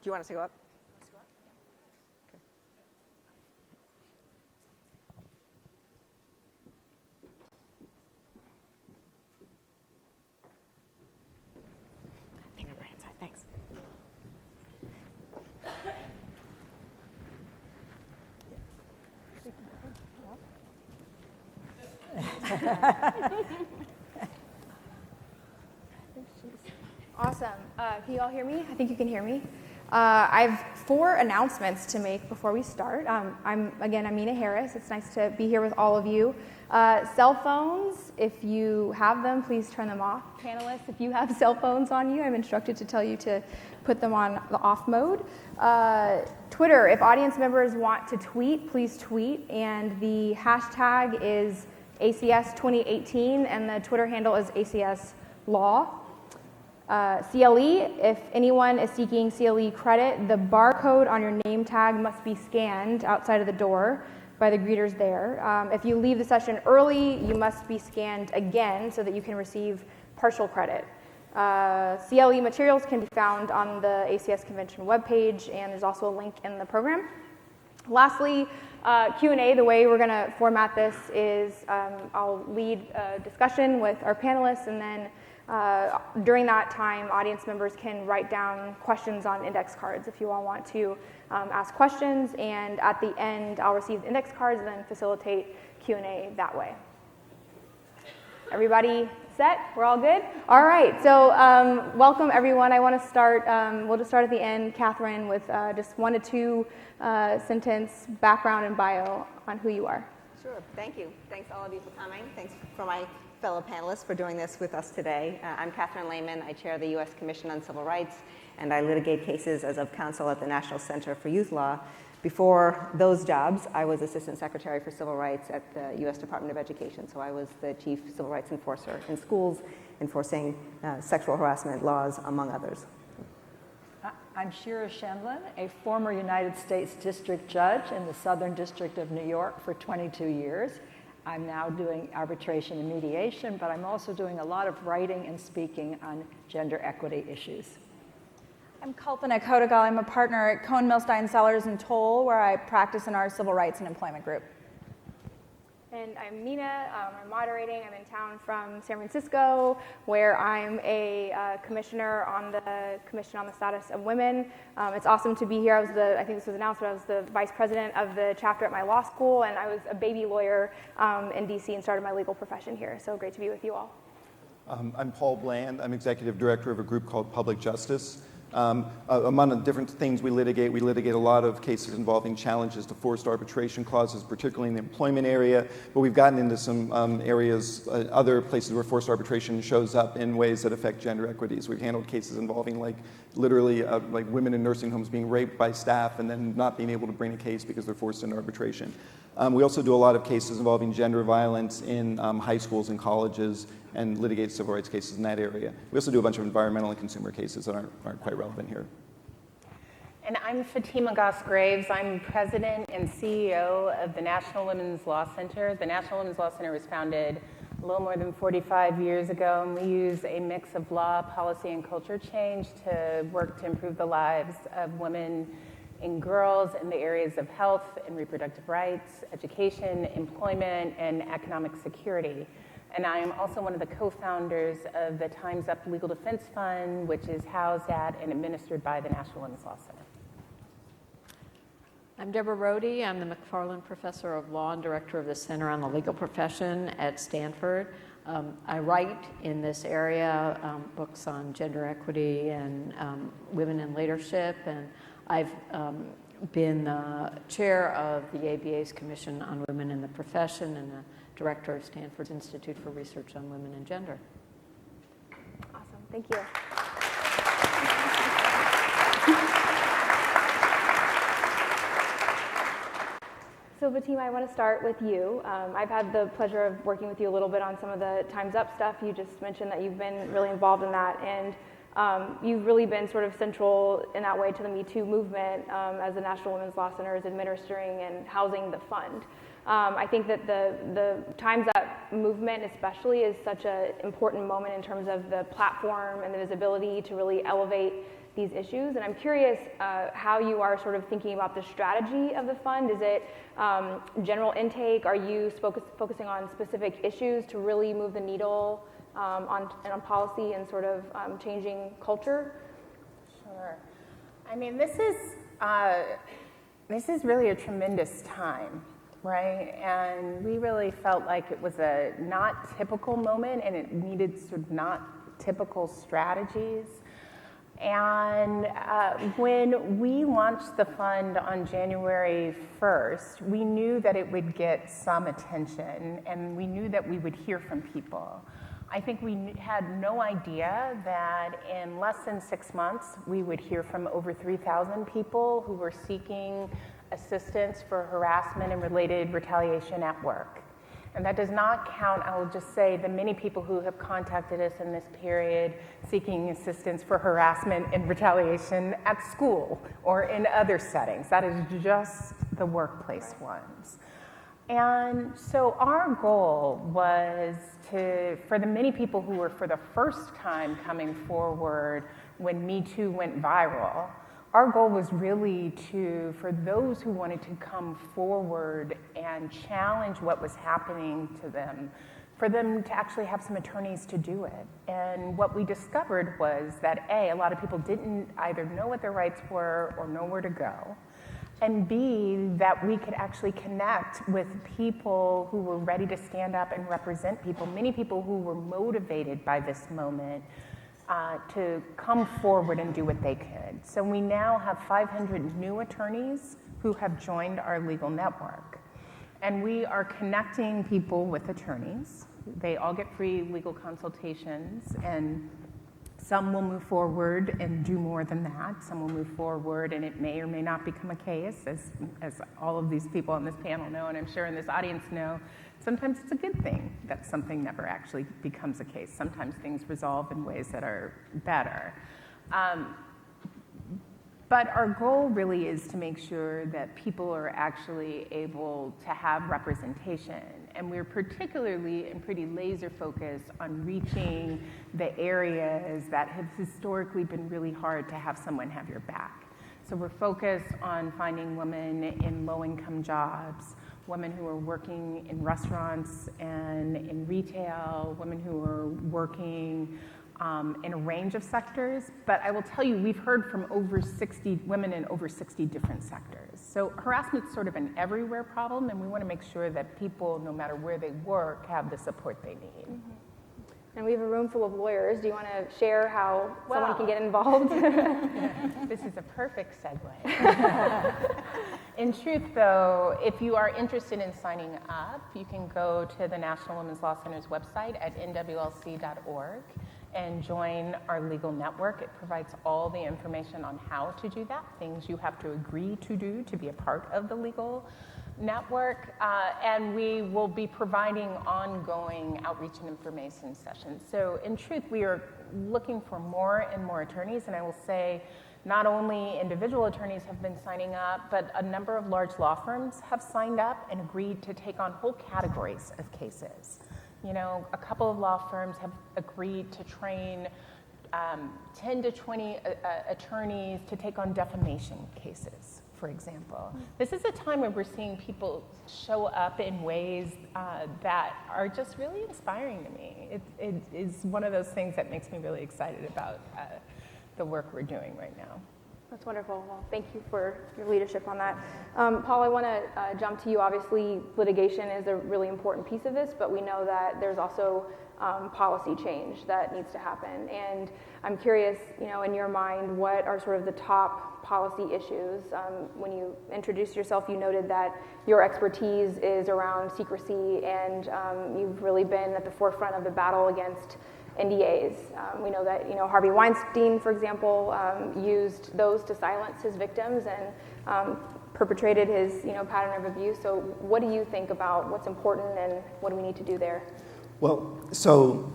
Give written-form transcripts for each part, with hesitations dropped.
you want us to go up? I think I'm right inside. Thanks. Awesome. Can you all hear me? I think you can hear me. I have 4 announcements to make before we start. I'm Mina Harris. It's nice to be here with all of you. Cell phones, if you have them, please turn them off. Panelists, if you have cell phones on you, I'm instructed to tell you to put them on the off mode. Twitter, if audience members want to tweet, please tweet. And the hashtag is ACS 2018, and the Twitter handle is ACS Law. CLE, if anyone is seeking CLE credit, the barcode on your name tag must be scanned outside of the door by the greeters there. If you leave the session early, you must be scanned again so that you can receive partial credit. CLE materials can be found on the ACS convention webpage, and there's also a link in the program. Lastly, Q&A, the way we're going to format this is I'll lead a discussion with our panelists, and then during that time, audience members can write down questions on index cards if you all want to ask questions, and at the end, I'll receive the index cards and then facilitate Q&A that way. Everybody set? We're all good? All right, so welcome everyone. I want to start, we'll just start at the end, Catherine, with just 1 to 2 sentence background and bio on who you are. Sure, thank you. Thanks all of you for coming. Thanks for my fellow panelists for doing this with us today. I'm Catherine Lehman. I chair the U.S. Commission on Civil Rights, and I litigate cases as of counsel at the National Center for Youth Law. Before those jobs, I was Assistant Secretary for Civil Rights at the U.S. Department of Education, so I was the Chief Civil Rights Enforcer in schools, enforcing sexual harassment laws, among others. I'm Shira Shendlin, a former United States District Judge in the Southern District of New York for 22 years. I'm now doing arbitration and mediation, but I'm also doing a lot of writing and speaking on gender equity issues. I'm Kalpana Kodagal. I'm a partner at Cohen Milstein Sellers and Toll, where I practice in our civil rights and employment group. And I'm Mina. I'm moderating. I'm in town from San Francisco, where I'm a commissioner on the Commission on the Status of Women. It's awesome to be here. I think this was announced, but I was the vice president of the chapter at my law school, and I was a baby lawyer in DC and started my legal profession here. So great to be with you all. I'm Paul Bland. I'm executive director of a group called Public Justice. Among the different things we litigate a lot of cases involving challenges to forced arbitration clauses, particularly in the employment area, but we've gotten into some areas, other places where forced arbitration shows up in ways that affect gender equities. We've handled cases involving literally women in nursing homes being raped by staff and then not being able to bring a case because they're forced into arbitration. We also do a lot of cases involving gender violence in high schools and colleges, and litigate civil rights cases in that area. We also do a bunch of environmental and consumer cases that aren't quite relevant here. And I'm Fatima Goss-Graves. I'm president and CEO of the National Women's Law Center. The National Women's Law Center was founded a little more than 45 years ago, and we use a mix of law, policy, and culture change to work to improve the lives of women and girls in the areas of health and reproductive rights, education, employment, and economic security. And I am also one of the co-founders of the Time's Up Legal Defense Fund, which is housed at and administered by the National Women's Law Center. I'm Deborah Rohde. I'm the McFarland Professor of Law and Director of the Center on the Legal Profession at Stanford. I write in this area books on gender equity and women in leadership, and I've been chair of the ABA's Commission on Women in the Profession and the director of Stanford's Institute for Research on Women and Gender. Awesome, thank you. So Fatima, I want to start with you. I've had the pleasure of working with you a little bit on some of the Time's Up stuff. You just mentioned that you've been really involved in that, and you've really been sort of central in that way to the Me Too movement as the National Women's Law Center is administering and housing the fund. I think that the Time's Up movement especially is such an important moment in terms of the platform and the visibility to really elevate these issues. And I'm curious how you are sort of thinking about the strategy of the fund. Is it general intake? Are you focusing on specific issues to really move the needle on policy and sort of changing culture? Sure. I mean, this is really a tremendous time, right? And we really felt like it was a not typical moment, and it needed sort of not typical strategies. And when we launched the fund on January 1st, we knew that it would get some attention, and we knew that we would hear from people. I think we had no idea that in less than 6 months, we would hear from over 3,000 people who were seeking assistance for harassment and related retaliation at work. And that does not count, I will just say, the many people who have contacted us in this period seeking assistance for harassment and retaliation at school or in other settings. That is just the workplace ones. And so our goal was for the many people who were for the first time coming forward when Me Too went viral, our goal was really for those who wanted to come forward and challenge what was happening to them, for them to actually have some attorneys to do it. And what we discovered was that A, a lot of people didn't either know what their rights were or know where to go, and B, that we could actually connect with people who were ready to stand up and represent people, many people who were motivated by this moment to come forward and do what they could. So we now have 500 new attorneys who have joined our legal network. And we are connecting people with attorneys. They all get free legal consultations, and some will move forward and do more than that. Some will move forward and it may or may not become a case, as all of these people on this panel know, and I'm sure in this audience know. Sometimes it's a good thing that something never actually becomes a case. Sometimes things resolve in ways that are better. But our goal really is to make sure that people are actually able to have representation. And we're particularly and pretty laser focused on reaching the areas that have historically been really hard to have someone have your back. So we're focused on finding women in low-income jobs, women who are working in restaurants and in retail, women who are working in a range of sectors. But I will tell you, we've heard from over 60 women in over 60 different sectors. So harassment is sort of an everywhere problem, and we want to make sure that people, no matter where they work, have the support they need. Mm-hmm. And we have a room full of lawyers. Do you want to share how someone can get involved? This is a perfect segue. In truth, though, if you are interested in signing up, you can go to the National Women's Law Center's website at nwlc.org and join our legal network. It provides all the information on how to do that, things you have to agree to do to be a part of the legal network, and we will be providing ongoing outreach and information sessions. So in truth, we are looking for more and more attorneys, and I will say not only individual attorneys have been signing up, but a number of large law firms have signed up and agreed to take on whole categories of cases. You know, a couple of law firms have agreed to train 10 to 20 attorneys to take on defamation cases, for example. This is a time where we're seeing people show up in ways that are just really inspiring to me. It is one of those things that makes me really excited about the work we're doing right now. That's wonderful. Well, thank you for your leadership on that. Paul, I want to jump to you. Obviously, litigation is a really important piece of this, but we know that there's also policy change that needs to happen. And I'm curious, you know, in your mind, what are sort of the top policy issues? When you introduced yourself, you noted that your expertise is around secrecy, and you've really been at the forefront of the battle against NDAs. We know that, you know, Harvey Weinstein, for example, used those to silence his victims and perpetrated his, you know, pattern of abuse. So what do you think about what's important and what do we need to do there? Well, so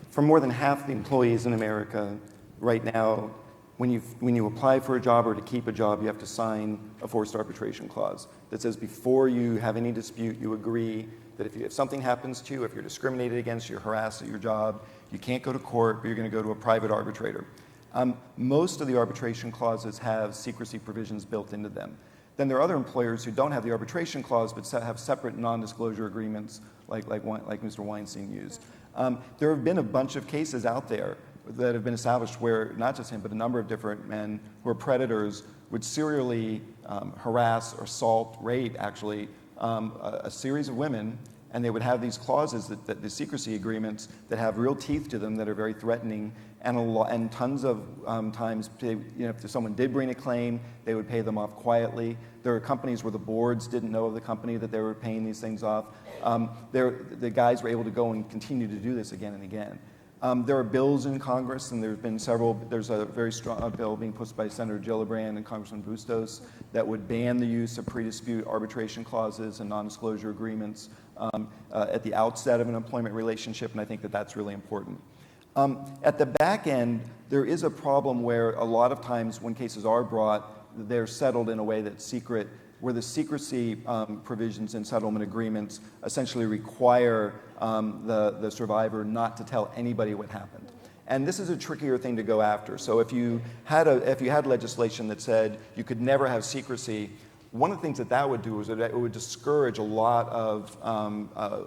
for more than half the employees in America right now, when you apply for a job or to keep a job, you have to sign a forced arbitration clause that says before you have any dispute, you agree that if something happens to you, if you're discriminated against, you're harassed at your job, you can't go to court, but you're going to go to a private arbitrator. Most of the arbitration clauses have secrecy provisions built into them. Then there are other employers who don't have the arbitration clause but have separate non-disclosure agreements like Mr. Weinstein used. There have been a bunch of cases out there that have been established where not just him but a number of different men who are predators would serially harass or assault, rape actually, a series of women, and they would have these clauses, that the secrecy agreements that have real teeth to them that are very threatening, and tons of times, if someone did bring a claim, they would pay them off quietly. There are companies where the boards didn't know of the company that they were paying these things off. The guys were able to go and continue to do this again and again. There are bills in Congress, and there's been several. There's a very strong bill being pushed by Senator Gillibrand and Congressman Bustos that would ban the use of pre-dispute arbitration clauses and non-disclosure agreements at the outset of an employment relationship, and I think that that's really important. At the back end, there is a problem where a lot of times when cases are brought, they're settled in a way that's secret, where the secrecy provisions in settlement agreements essentially require the survivor not to tell anybody what happened. And this is a trickier thing to go after. So if you had legislation that said you could never have secrecy, one of the things that would do is that it would discourage a lot of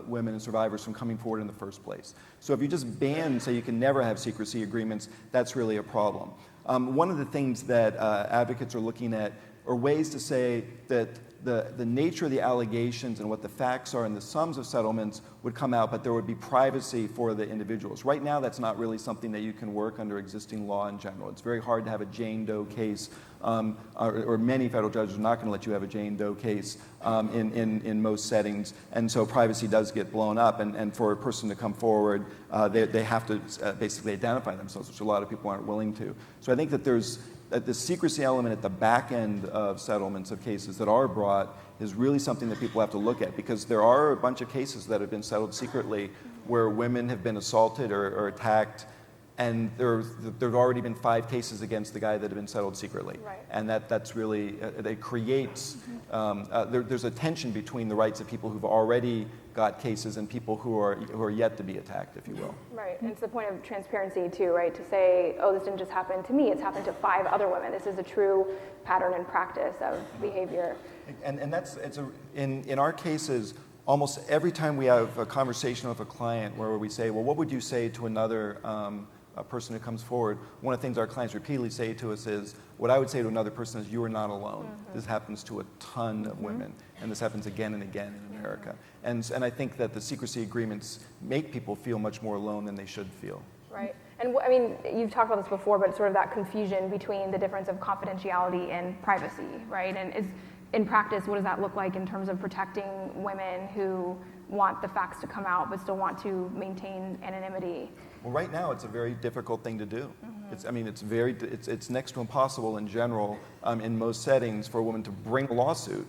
women and survivors from coming forward in the first place. So if you just ban, say you can never have secrecy agreements, that's really a problem. One of the things that advocates are looking at are ways to say that the nature of the allegations and what the facts are and the sums of settlements would come out, but there would be privacy for the individuals. Right now, that's not really something that you can work under existing law in general. It's very hard to have a Jane Doe case, or many federal judges are not going to let you have a Jane Doe case in most settings, and so privacy does get blown up, and for a person to come forward, they have to basically identify themselves, which a lot of people aren't willing to. So I think that there's the secrecy element at the back end of settlements of cases that are brought is really something that people have to look at, because there are a bunch of cases that have been settled secretly where women have been assaulted or attacked, and there've already been 5 cases against the guy that have been settled secretly. Right. And that's really, it creates, there's a tension between the rights of people who've already got cases and people who are yet to be attacked, if you will. Right, and it's the point of transparency too, right? To say, oh, this didn't just happen to me, it's happened to 5 other women. This is a true pattern and practice of behavior. And in our cases, almost every time we have a conversation with a client where we say, well, what would you say to another a person who comes forward, one of the things our clients repeatedly say to us is, what I would say to another person is, you are not alone. This happens to a ton of women, and this happens again and again in America. And I think that the secrecy agreements make people feel much more alone than they should feel. Right, and I mean, you've talked about this before, but sort of that confusion between the difference of confidentiality and privacy, right? And in practice, what does that look like in terms of protecting women who want the facts to come out but still want to maintain anonymity? Well, right now it's a very difficult thing to do. It's next to impossible in general in most settings for a woman to bring a lawsuit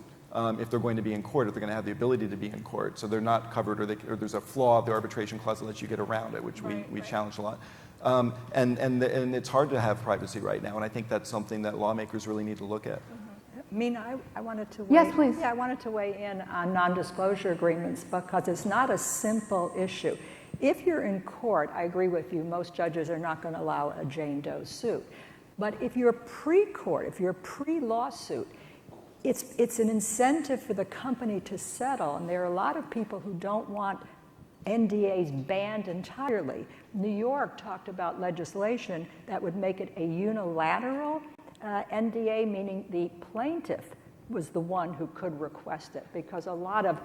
if they're going to be in court, if they're going to have the ability to be in court. So they're not covered, or there's a flaw of the arbitration clause that lets you get around it, which we challenge a lot. And it's hard to have privacy right now, and I think that's something that lawmakers really need to look at. Mina, I wanted to weigh, Yes, please. Yeah, I wanted to weigh in on non-disclosure agreements because it's not a simple issue. If you're in court, I agree with you, most judges are not going to allow a Jane Doe suit. But if you're pre-court, if you're pre-lawsuit, it's an incentive for the company to settle, and there are a lot of people who don't want NDAs banned entirely. New York talked about legislation that would make it a unilateral NDA, meaning the plaintiff was the one who could request it, because a lot of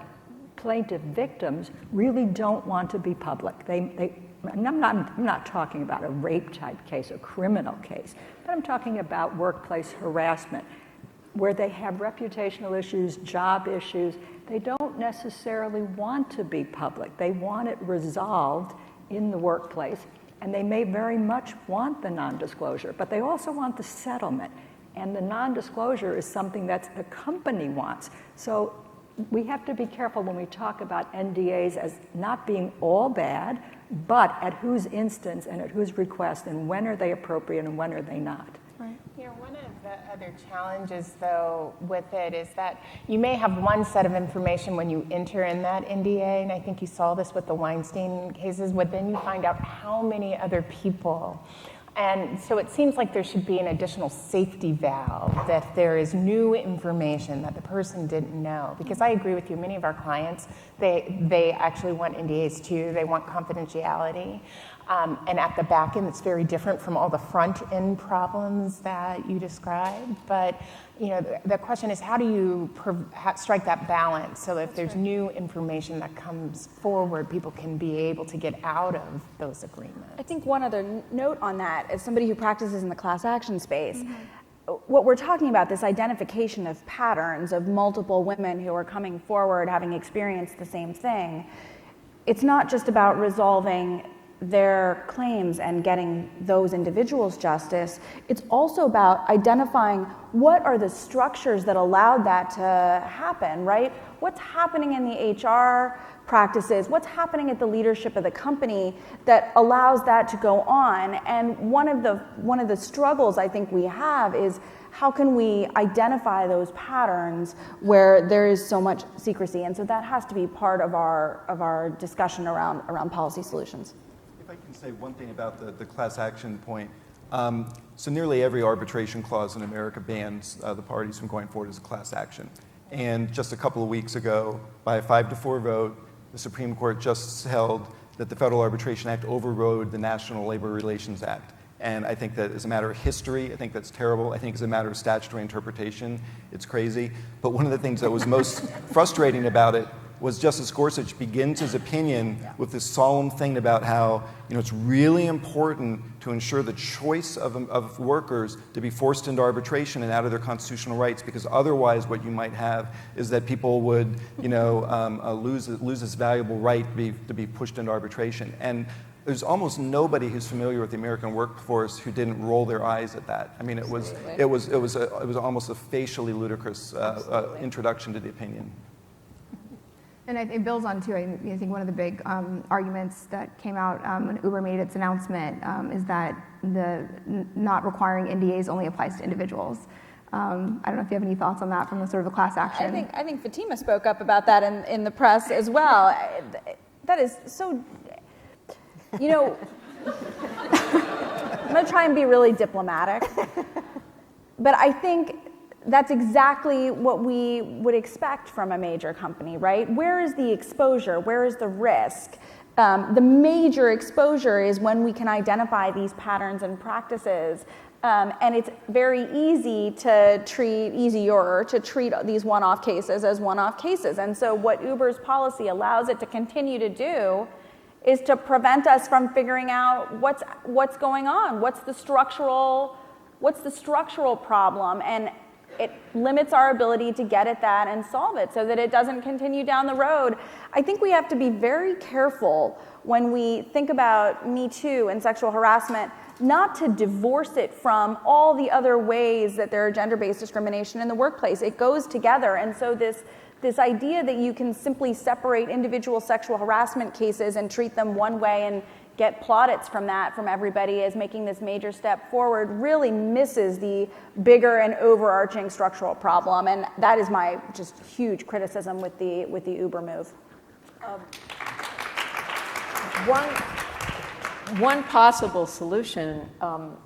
plaintiff victims really don't want to be public. I'm not talking about a rape type case, a criminal case, but I'm talking about workplace harassment, where they have reputational issues, job issues. They don't necessarily want to be public. They want it resolved in the workplace, and they may very much want the non-disclosure, but they also want the settlement. And the non-disclosure is something that the company wants. So we have to be careful when we talk about NDAs as not being all bad, but at whose instance and at whose request, and when are they appropriate and when are they not. Right. You know, one of the other challenges, though, with it is that you may have one set of information when you enter in that NDA, and I think you saw this with the Weinstein cases, but then you find out how many other people And so it seems like there should be an additional safety valve, that if there is new information that the person didn't know. Because I agree with you, many of our clients, they actually want NDAs too, they want confidentiality. And at the back end, it's very different from all the front end problems that you described. But the question is, how do you strike that balance so that if there's new information that comes forward, people can be able to get out of those agreements? I think one other note on that, as somebody who practices in the class action space, what we're talking about, this identification of patterns of multiple women who are coming forward having experienced the same thing, it's not just about resolving their claims and getting those individuals justice. It's also about identifying what are the structures that allowed that to happen, right? What's happening in the HR practices? What's happening at the leadership of the company that allows that to go on? And one of the struggles I think we have is, how can we identify those patterns where there is so much secrecy? And so that has to be part of our discussion around policy solutions. If I can say one thing about the class action point. So nearly every arbitration clause in America bans the parties from going forward as a class action. And just a couple of weeks ago, by a 5-4 vote, the Supreme Court just held that the Federal Arbitration Act overrode the National Labor Relations Act. And I think that as a matter of history, I think that's terrible. I think as a matter of statutory interpretation, it's crazy. But one of the things that was most frustrating about it was Justice Gorsuch begins his opinion with this solemn thing about how it's really important to ensure the choice of workers to be forced into arbitration and out of their constitutional rights, because otherwise what you might have is that people would lose this valuable right to be pushed into arbitration. And there's almost nobody who's familiar with the American workforce who didn't roll their eyes at that. I mean, it was almost a facially ludicrous introduction to the opinion. And it builds on too, I think one of the big arguments that came out when Uber made its announcement is that the not requiring NDAs only applies to individuals. I don't know if you have any thoughts on that from the sort of the class action. I think Fatima spoke up about that in the press as well. That is so, I'm going to try and be really diplomatic, but I think that's exactly what we would expect from a major company, right? Where is the exposure? Where is the risk? The major exposure is when we can identify these patterns and practices. And it's very easier to treat these one-off cases as one-off cases. And so what Uber's policy allows it to continue to do is to prevent us from figuring out what's going on, what's the structural problem, and it limits our ability to get at that and solve it so that it doesn't continue down the road. I think we have to be very careful when we think about Me Too and sexual harassment, not to divorce it from all the other ways that there are gender-based discrimination in the workplace. It goes together. And so this idea that you can simply separate individual sexual harassment cases and treat them one way and get plaudits from everybody as making this major step forward really misses the bigger and overarching structural problem. And that is my just huge criticism with the Uber move. One possible solution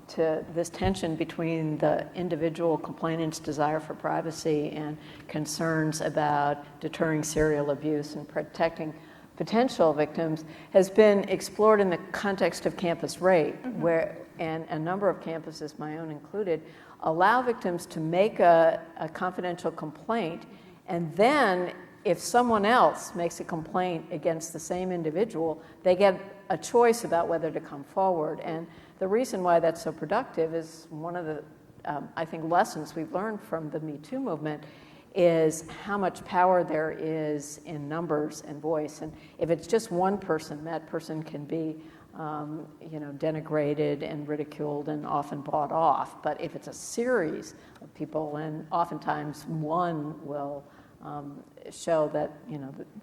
to this tension between the individual complainant's desire for privacy and concerns about deterring serial abuse and protecting potential victims has been explored in the context of campus rape, where, and a number of campuses, my own included, allow victims to make a confidential complaint, and then if someone else makes a complaint against the same individual, they get a choice about whether to come forward. And the reason why that's so productive is one of the, I think, lessons we've learned from the Me Too movement is how much power there is in numbers and voice. And if it's just one person, that person can be denigrated and ridiculed and often bought off. But if it's a series of people, and oftentimes one will show that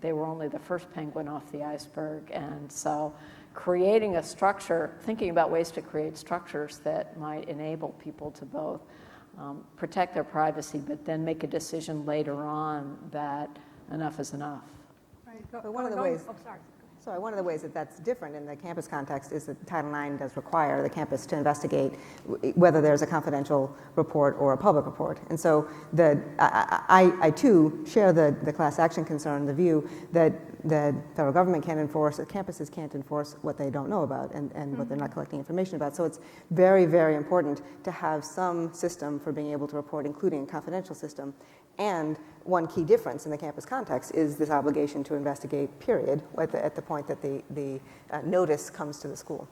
they were only the first penguin off the iceberg. And so creating a structure, thinking about ways to create structures that might enable people to both protect their privacy, but then make a decision later on that enough is enough. But one of the ways, So one of the ways that that's different in the campus context is that Title IX does require the campus to investigate whether there's a confidential report or a public report. And so I too share the class action concern, the view that the federal government can't enforce, that campuses can't enforce what they don't know about and what they're not collecting information about. So it's very, very important to have some system for being able to report, including a confidential system. And one key difference in the campus context is this obligation to investigate, period, at the point that the notice comes to the school.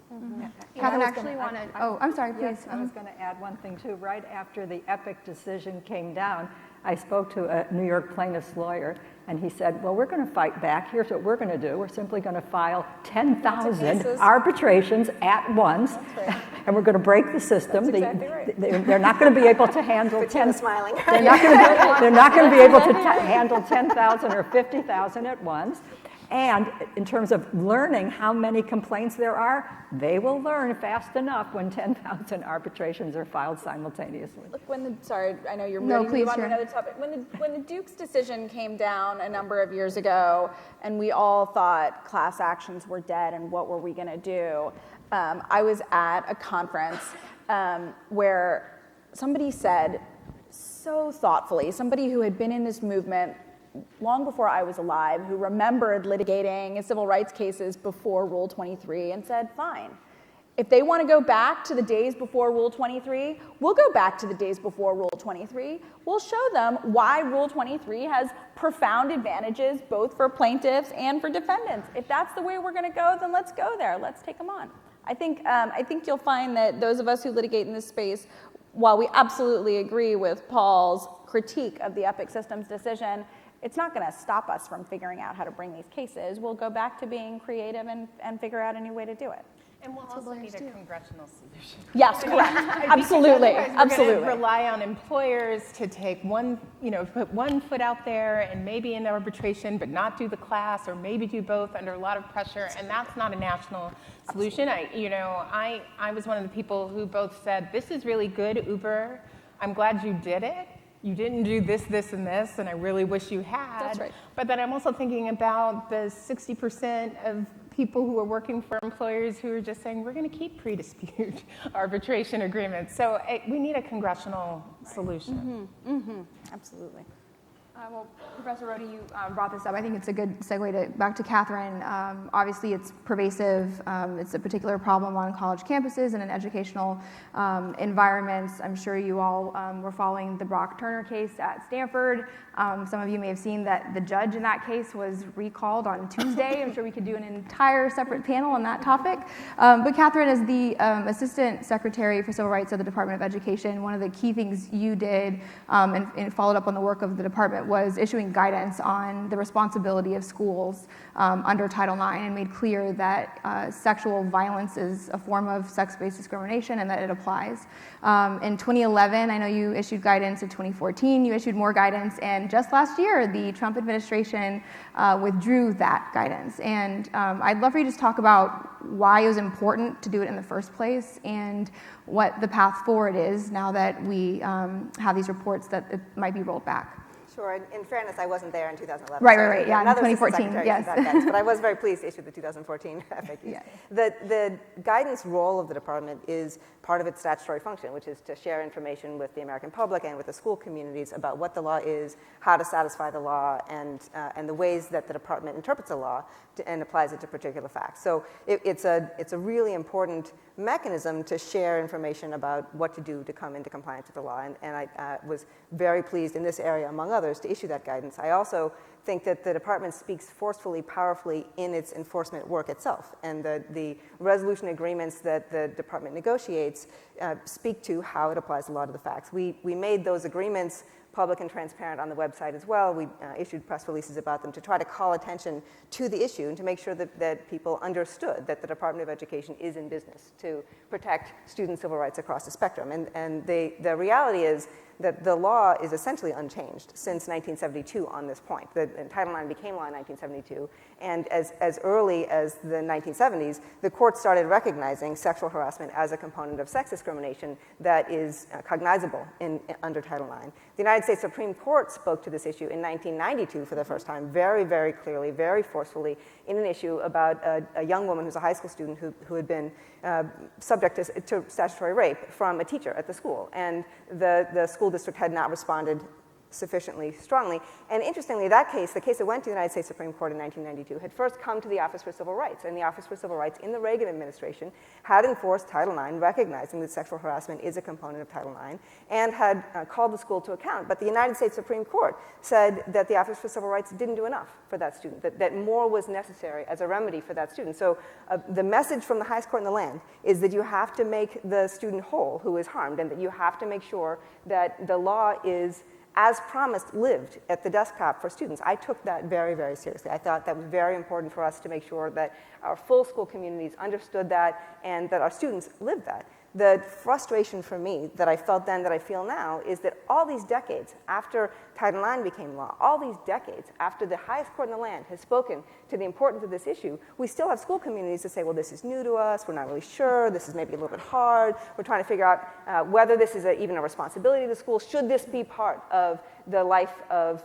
Catherine actually wanted, I'm sorry, please. Yes, I was going to add one thing too. Right after the Epic decision came down, I spoke to a New York plaintiff's lawyer, and he said, well, we're going to fight back. Here's what we're going to do. We're simply going to file 10,000 arbitrations at once, and we're going to break the system. That's exactly right. They're not going to be able to handle 10. Smiling. They're not going to be able to handle 10,000 or 50,000 at once. And in terms of learning how many complaints there are, they will learn fast enough when 10,000 arbitrations are filed simultaneously. Look, sorry, I know you're No, ready to move please, on to sure. another topic. When the Duke's decision came down a number of years ago, and we all thought class actions were dead, and what were we going to do? I was at a conference where somebody said so thoughtfully, somebody who had been in this movement long before I was alive, who remembered litigating civil rights cases before Rule 23, and said, fine. If they want to go back to the days before Rule 23, we'll go back to the days before Rule 23. We'll show them why Rule 23 has profound advantages both for plaintiffs and for defendants. If that's the way we're going to go, then let's go there. Let's take them on. I think you'll find that those of us who litigate in this space, while we absolutely agree with Paul's critique of the Epic Systems decision, it's not going to stop us from figuring out how to bring these cases. We'll go back to being creative and figure out a new way to do it. And we'll also need a congressional solution. Yes, correct. Absolutely, We're going absolutely. to rely on employers to take put one foot out there and maybe in arbitration, but not do the class, or maybe do both under a lot of pressure. And that's not a national solution. I was one of the people who both said, this is really good, Uber. I'm glad you did it. You didn't do this, this, and this, and I really wish you had. That's right. But then I'm also thinking about the 60% of people who are working for employers who are just saying, we're going to keep pre-dispute arbitration agreements. So we need a congressional solution. Absolutely. Well, Professor Rode, you brought this up. I think it's a good segue back to Catherine. Obviously, it's pervasive. It's a particular problem on college campuses and in educational environments. I'm sure you all were following the Brock Turner case at Stanford. Some of you may have seen that the judge in that case was recalled on Tuesday. I'm sure we could do an entire separate panel on that topic. But Catherine, as the Assistant Secretary for Civil Rights of the Department of Education, one of the key things you did and followed up on the work of the department was issuing guidance on the responsibility of schools under Title IX, and made clear that sexual violence is a form of sex-based discrimination and that it applies. In 2011, I know you issued guidance. In 2014, you issued more guidance, and just last year, the Trump administration withdrew that guidance. And I'd love for you to just talk about why it was important to do it in the first place, and what the path forward is now that we have these reports that it might be rolled back. Sure. In fairness, I wasn't there in 2011. Right. Yeah, in Another 2014, secretary yes. issued that guidance, but I was very pleased to issue the 2014 FAQs. Yeah. The guidance role of the department is part of its statutory function, which is to share information with the American public and with the school communities about what the law is, how to satisfy the law, and the ways that the department interprets the law and applies it to particular facts. So it's a really important mechanism to share information about what to do to come into compliance with the law. And I was very pleased in this area, among others, to issue that guidance. I also think that the department speaks forcefully, powerfully in its enforcement work itself. And the resolution agreements that the department negotiates speak to how it applies the law to the facts. We made those agreements public and transparent on the website as well. We issued press releases about them to try to call attention to the issue and to make sure that people understood that the Department of Education is in business to protect student civil rights across the spectrum. And the reality is that the law is essentially unchanged since 1972 on this point. Title IX became law in 1972, and as early as the 1970s, the court started recognizing sexual harassment as a component of sex discrimination that is cognizable under Title IX. The United States Supreme Court spoke to this issue in 1992 for the first time, very, very clearly, very forcefully, in an issue about a young woman who's a high school student who had been subject to statutory rape from a teacher at the school. And the school district had not responded sufficiently strongly. And interestingly, that case, the case that went to the United States Supreme Court in 1992, had first come to the Office for Civil Rights. And the Office for Civil Rights in the Reagan administration had enforced Title IX, recognizing that sexual harassment is a component of Title IX, and had called the school to account. But the United States Supreme Court said that the Office for Civil Rights didn't do enough for that student, that more was necessary as a remedy for that student. So the message from the highest court in the land is that you have to make the student whole who is harmed, and that you have to make sure that the law is, as promised, lived at the desktop for students. I took that very, very seriously. I thought that was very important for us to make sure that our full school communities understood that and that our students lived that. The frustration for me that I felt then, that I feel now, is that all these decades after Title IX became law, all these decades after the highest court in the land has spoken to the importance of this issue, we still have school communities that say, well, this is new to us, we're not really sure, this is maybe a little bit hard, we're trying to figure out whether this is even a responsibility of the school, should this be part of the life of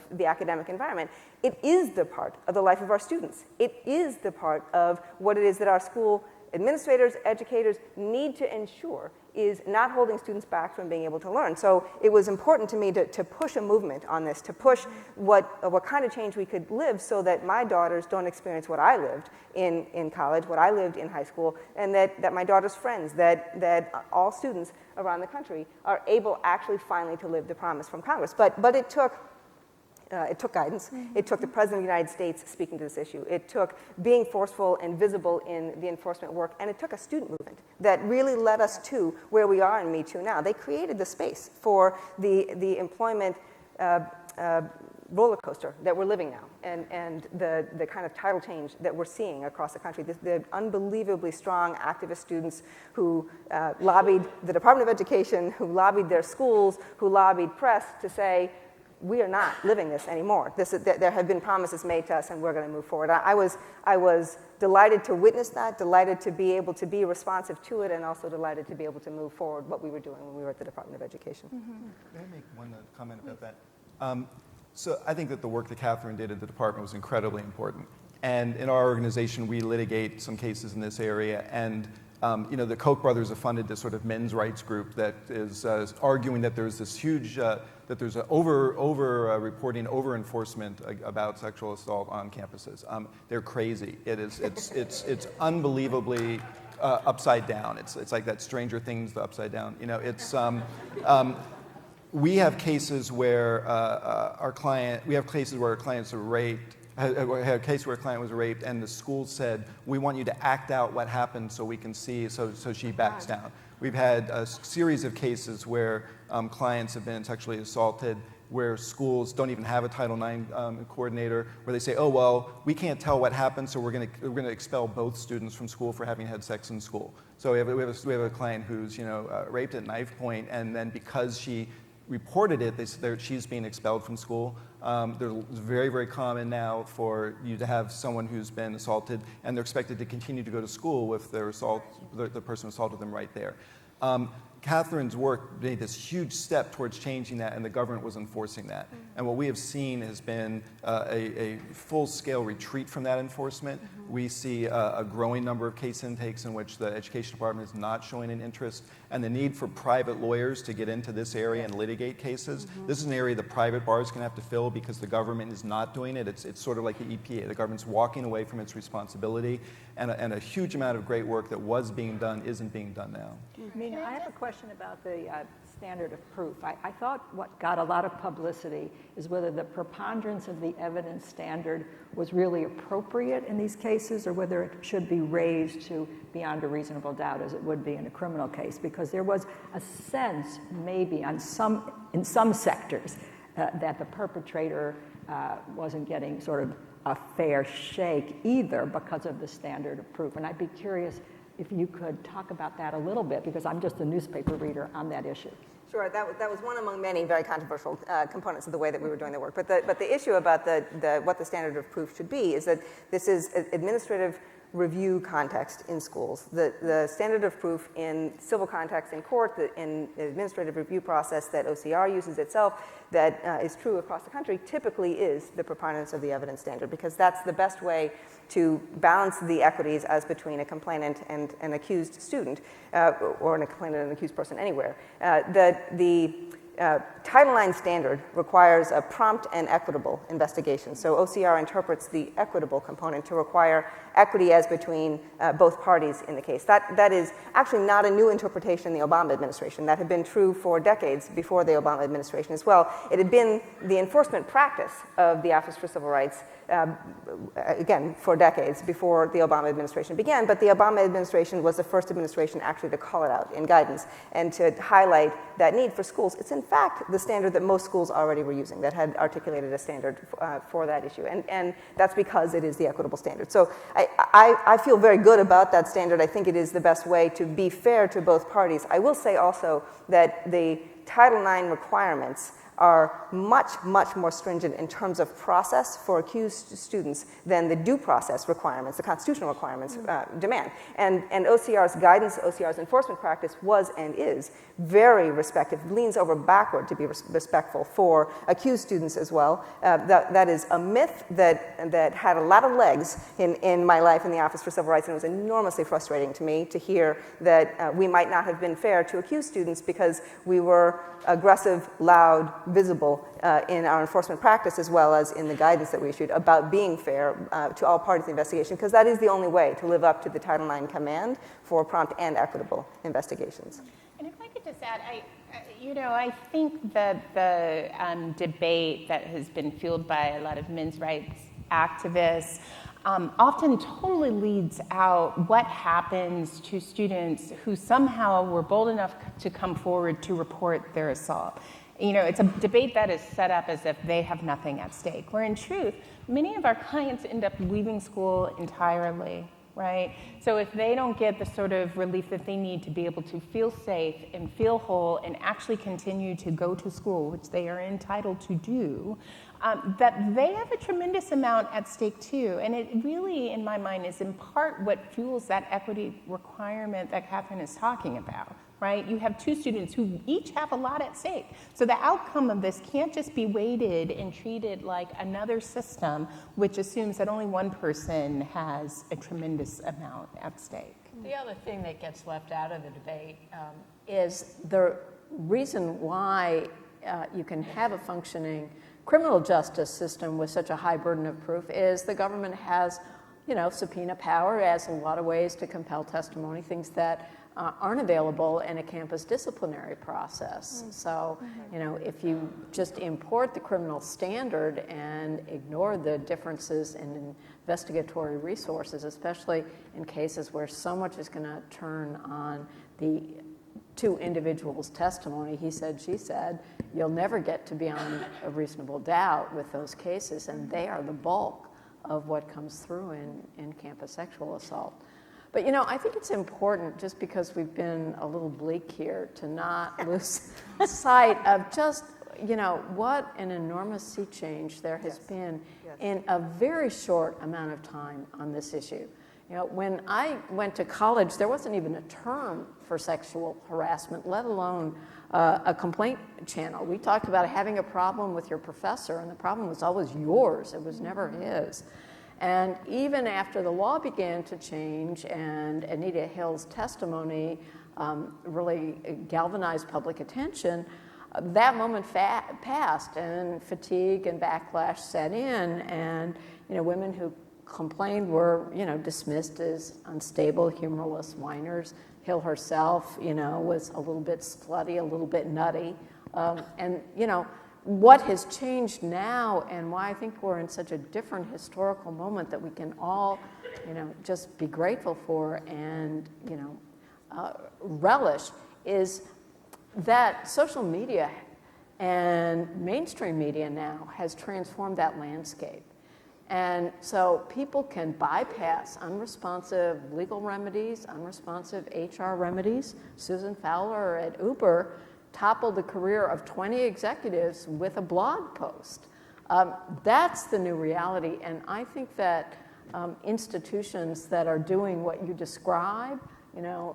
the academic environment. It is the part of the life of our students. It is the part of what it is that our school administrators, educators need to ensure is not holding students back from being able to learn. So it was important to me to push a movement on this, to push what kind of change we could live so that my daughters don't experience what I lived in college, what I lived in high school, and that my daughter's friends, that all students around the country are able actually finally to live the promise from Congress. But it took guidance. It took the President of the United States speaking to this issue. It took being forceful and visible in the enforcement work. And it took a student movement that really led us to where we are in Me Too now. They created the space for the employment roller coaster that we're living now, and the kind of tidal change that we're seeing across the country. The unbelievably strong activist students who lobbied the Department of Education, who lobbied their schools, who lobbied press to say, we are not living this anymore. There have been promises made to us, and we're going to move forward. I was delighted to witness that, delighted to be able to be responsive to it, and also delighted to be able to move forward what we were doing when we were at the Department of Education. May I make one comment about that? So I think that the work that Catherine did at the department was incredibly important. And in our organization, we litigate some cases in this area. And the Koch brothers have funded this sort of men's rights group that is arguing that there's this huge, that there's an over-reporting, over-enforcement about sexual assault on campuses. They're crazy. It's unbelievably upside down. It's like that Stranger Things, the upside down. We have cases where our clients are raped. Had a case where a client was raped, and the school said, we want you to act out what happened so we can see, so she backs down. We've had a series of cases where clients have been sexually assaulted, where schools don't even have a Title IX coordinator, where they say, oh, well, we can't tell what happened, so we're going to expel both students from school for having had sex in school. So we have a client who's raped at knife point, and then because she reported it, she's being expelled from school. It's very, very common now for you to have someone who's been assaulted, and they're expected to continue to go to school with the person who assaulted them right there. Catherine's work made this huge step towards changing that, and the government was enforcing that. And what we have seen has been a full-scale retreat from that enforcement. We see a growing number of case intakes in which the education department is not showing an interest, and the need for private lawyers to get into this area and litigate cases. This is an area the private bar is going to have to fill because the government is not doing it. It's sort of like the EPA. The government's walking away from its responsibility, and a huge amount of great work that was being done isn't being done now. Nina, I have a question about the standard of proof. I thought what got a lot of publicity is whether the preponderance of the evidence standard was really appropriate in these cases, or whether it should be raised to beyond a reasonable doubt, as it would be in a criminal case, because there was a sense maybe in some sectors that the perpetrator wasn't getting sort of a fair shake either because of the standard of proof. And I'd be curious if you could talk about that a little bit, because I'm just a newspaper reader on that issue. Sure, that was one among many very controversial components of the way that we were doing the work. But the issue about what the standard of proof should be is that this is administrative review context in schools. The standard of proof in civil context in court, in the administrative review process that OCR uses itself, that is true across the country, typically is the preponderance of the evidence standard, because that's the best way to balance the equities as between a complainant and an accused student, or a complainant and an accused person anywhere. Title IX standard requires a prompt and equitable investigation. So OCR interprets the equitable component to require equity as between both parties in the case. That is actually not a new interpretation in the Obama administration. That had been true for decades before the Obama administration as well. It had been the enforcement practice of the Office for Civil Rights, again, for decades before the Obama administration began, but the Obama administration was the first administration actually to call it out in guidance and to highlight that need for schools. It's in fact the standard that most schools already were using, that had articulated a standard for that issue, and that's because it is the equitable standard. So I feel very good about that standard. I think it is the best way to be fair to both parties. I will say also that the Title IX requirements are much, much more stringent in terms of process for accused students than the due process requirements, the constitutional requirements demand. And OCR's guidance, OCR's enforcement practice was and is very respectful, leans over backward to be respectful for accused students as well. That is a myth that had a lot of legs in my life in the Office for Civil Rights, and it was enormously frustrating to me to hear that we might not have been fair to accused students because we were aggressive, loud, visible in our enforcement practice as well as in the guidance that we issued about being fair to all parties in the investigation, because that is the only way to live up to the Title IX command for prompt and equitable investigations. And if I could just add, I think that the debate that has been fueled by a lot of men's rights activists often totally leads out what happens to students who somehow were bold enough to come forward to report their assault. It's a debate that is set up as if they have nothing at stake, where in truth, many of our clients end up leaving school entirely, right? So if they don't get the sort of relief that they need to be able to feel safe and feel whole and actually continue to go to school, which they are entitled to do, that they have a tremendous amount at stake too. And it really, in my mind, is in part what fuels that equity requirement that Catherine is talking about. Right? You have two students who each have a lot at stake. So the outcome of this can't just be weighted and treated like another system, which assumes that only one person has a tremendous amount at stake. The other thing that gets left out of the debate is the reason why you can have a functioning criminal justice system with such a high burden of proof is the government has, subpoena power, has a lot of ways to compel testimony, things that aren't available in a campus disciplinary process. So, if you just import the criminal standard and ignore the differences in investigatory resources, especially in cases where so much is going to turn on the two individuals' testimony, he said, she said, you'll never get to beyond a reasonable doubt with those cases, and they are the bulk of what comes through in campus sexual assault. But I think it's important, just because we've been a little bleak here, to not lose sight of just, what an enormous sea change there has been in a very short amount of time on this issue. When I went to college, there wasn't even a term for sexual harassment, let alone a complaint channel. We talked about having a problem with your professor, and the problem was always yours. It was never his. And even after the law began to change and Anita Hill's testimony really galvanized public attention, that moment passed and fatigue and backlash set in, and women who complained were dismissed as unstable, humorless whiners. Hill herself was a little bit slutty, a little bit nutty, and what has changed now, and why I think we're in such a different historical moment that we can all, just be grateful for and, relish, is that social media and mainstream media now has transformed that landscape. And so people can bypass unresponsive legal remedies, unresponsive HR remedies. Susan Fowler at Uber toppled the career of 20 executives with a blog post. That's the new reality, and I think that institutions that are doing what you describe,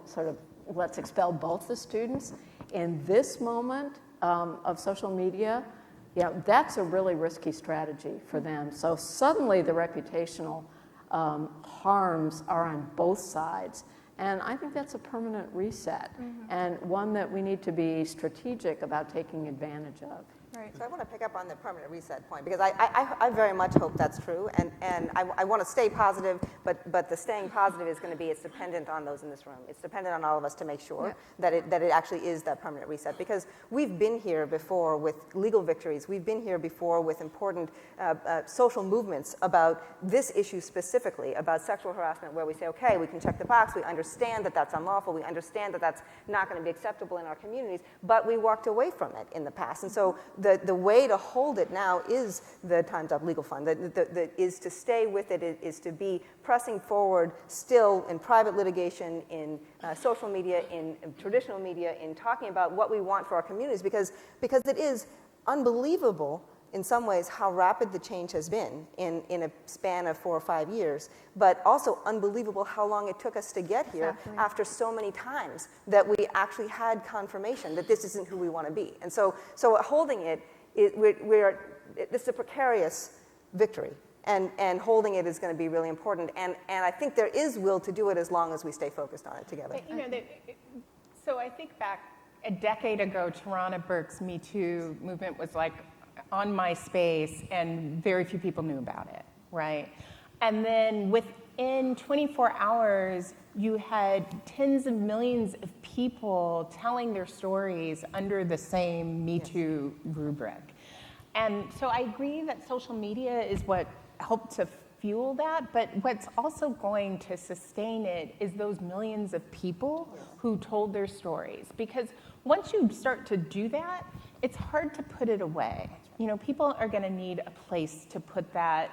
sort of let's expel both the students, in this moment of social media, that's a really risky strategy for them. So suddenly the reputational harms are on both sides. And I think that's a permanent reset, and one that we need to be strategic about taking advantage of. Right. So I want to pick up on the permanent reset point, because I very much hope that's true, and I want to stay positive, but the staying positive is going to be, it's dependent on those in this room. It's dependent on all of us to make sure that it actually is that permanent reset, because we've been here before with legal victories. We've been here before with important social movements about this issue specifically, about sexual harassment, where we say, okay, we can check the box, we understand that that's unlawful, we understand that that's not going to be acceptable in our communities, but we walked away from it in the past. And so the way to hold it now is the Time's Up Legal Fund, is to stay with it, is to be pressing forward still in private litigation, in social media, in traditional media, in talking about what we want for our communities, because it is unbelievable in some ways how rapid the change has been in a span of 4 or 5 years, but also unbelievable how long it took us to get here after so many times that we actually had confirmation that this isn't who we want to be. And so holding it, this is a precarious victory, and holding it is going to be really important. And I think there is will to do it as long as we stay focused on it together. But, so I think back a decade ago, Tarana Burke's Me Too movement was like on MySpace, and very few people knew about it, right? And then within 24 hours, you had tens of millions of people telling their stories under the same Me Too rubric. And so I agree that social media is what helped to fuel that, but what's also going to sustain it is those millions of people who told their stories. Because once you start to do that, it's hard to put it away. People are going to need a place to put that,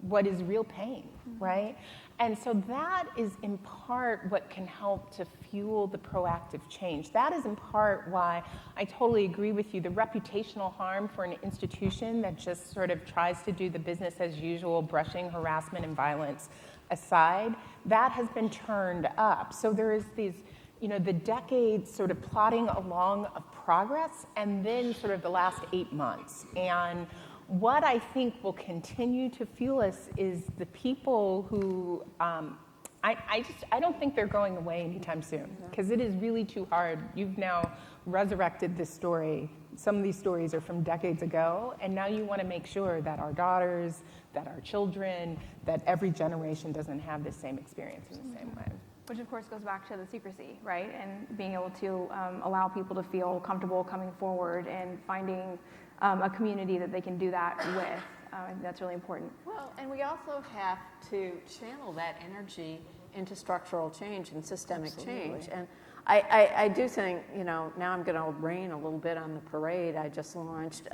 what is real pain, right? And so that is in part what can help to fuel the proactive change. That is in part why I totally agree with you. The reputational harm for an institution that just sort of tries to do the business as usual, brushing harassment and violence aside, that has been turned up. So there is these, the decades sort of plodding along of progress, and then sort of the last 8 months. And what I think will continue to fuel us is the people who, I don't think they're going away anytime soon, because it is really too hard. You've now resurrected this story. Some of these stories are from decades ago, and now you want to make sure that our daughters, that our children, that every generation doesn't have the same experience in the same way. Which of course goes back to the secrecy, right? And being able to allow people to feel comfortable coming forward and finding a community that they can do that with. I think that's really important. Well, and we also have to channel that energy into structural change and systemic change. And I do think, now I'm going to rain a little bit on the parade I just launched,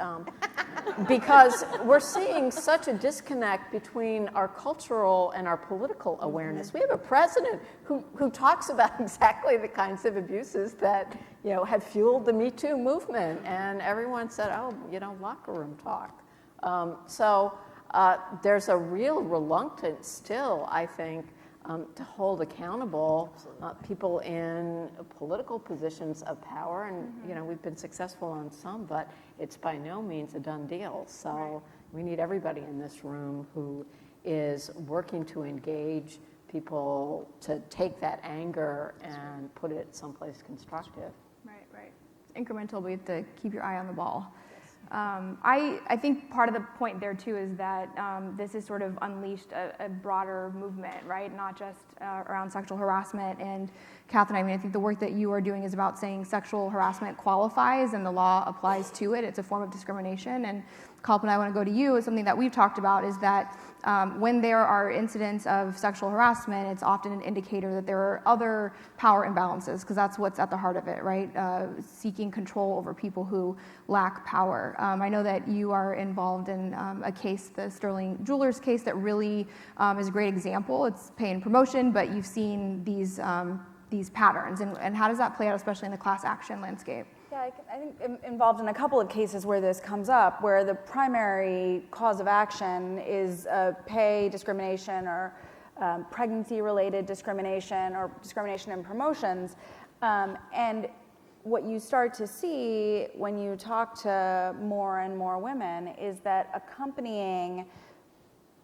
because we're seeing such a disconnect between our cultural and our political awareness. We have a president who talks about exactly the kinds of abuses that, have fueled the Me Too movement, and everyone said, oh, locker room talk. So there's a real reluctance still, I think, to hold accountable people in political positions of power, and we've been successful on some, but it's by no means a done deal. So we need everybody in this room who is working to engage people to take that anger and put it someplace constructive. Right. It's incremental, but you have to keep your eye on the ball. I think part of the point there too is that this has sort of unleashed a broader movement, right? Not just around sexual harassment. And Catherine, I think the work that you are doing is about saying sexual harassment qualifies and the law applies to it. It's a form of discrimination. And Kalp and I want to go to you. Something that we've talked about is that when there are incidents of sexual harassment, it's often an indicator that there are other power imbalances, because that's what's at the heart of it, right? Seeking control over people who lack power. I know that you are involved in a case, the Sterling Jewelers case, that really is a great example. It's pay and promotion, but you've seen these patterns. And how does that play out, especially in the class action landscape? Yeah, I think I'm involved in a couple of cases where this comes up, where the primary cause of action is pay discrimination or pregnancy-related discrimination or discrimination in promotions. And what you start to see when you talk to more and more women is that accompanying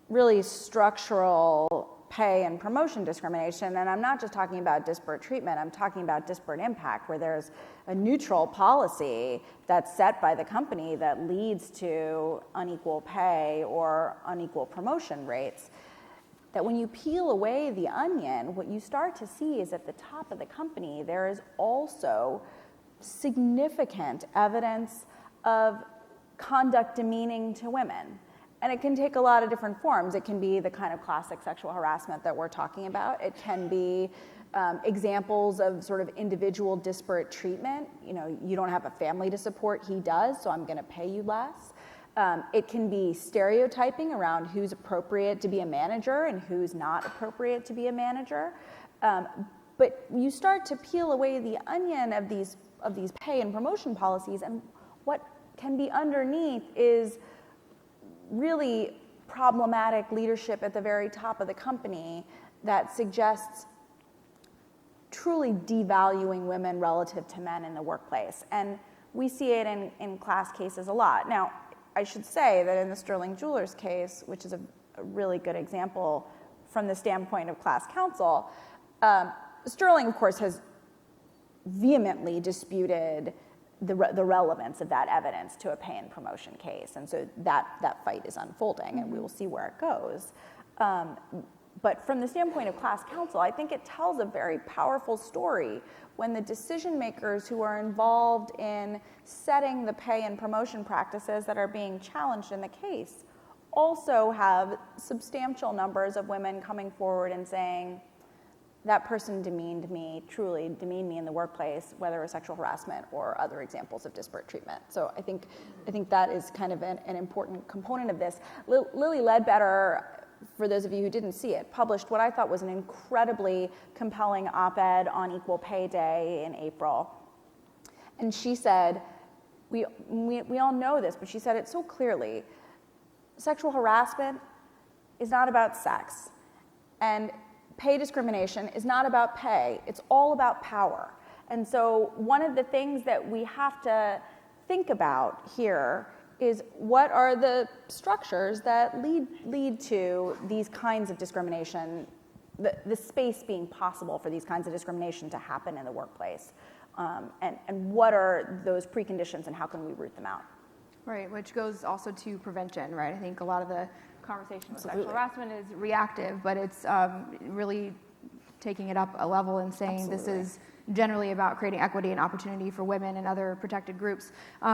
really structural pay and promotion discrimination, and I'm not just talking about disparate treatment, I'm talking about disparate impact, where there's a neutral policy that's set by the company that leads to unequal pay or unequal promotion rates, that when you peel away the onion, what you start to see is at the top of the company, there is also significant evidence of conduct demeaning to women. And it can take a lot of different forms. It can be the kind of classic sexual harassment that we're talking about. It can be examples of sort of individual disparate treatment. You know, you don't have a family to support, he does, so I'm going to pay you less. It can be stereotyping around who's appropriate to be a manager and who's not appropriate to be a manager. But you start to peel away the onion of these pay and promotion policies, and what can be underneath is really problematic leadership at the very top of the company that suggests truly devaluing women relative to men in the workplace. And we see it in class cases a lot. Now, I should say that in the Sterling Jewelers case, which is a really good example from the standpoint of class counsel, Sterling, of course, has vehemently disputed the relevance of that evidence to a pay and promotion case. And so that fight is unfolding, and we will see where it goes. But from the standpoint of class counsel, I think it tells a very powerful story when the decision makers who are involved in setting the pay and promotion practices that are being challenged in the case also have substantial numbers of women coming forward and saying, that person demeaned me, truly demeaned me in the workplace, whether it was sexual harassment or other examples of disparate treatment. So I think that is kind of an important component of this. Lily Ledbetter, for those of you who didn't see it, published what I thought was an incredibly compelling op-ed on Equal Pay Day in April. And she said, we all know this, but she said it so clearly, sexual harassment is not about sex. And pay discrimination is not about pay, it's all about power. And so one of the things that we have to think about here is what are the structures that lead to these kinds of discrimination, the space being possible for these kinds of discrimination to happen in the workplace, and what are those preconditions and how can we root them out? Right, which goes also to prevention, right? I think a lot of the conversation with sexual harassment is reactive, but it's really taking it up a level and saying this is generally about creating equity and opportunity for women and other protected groups.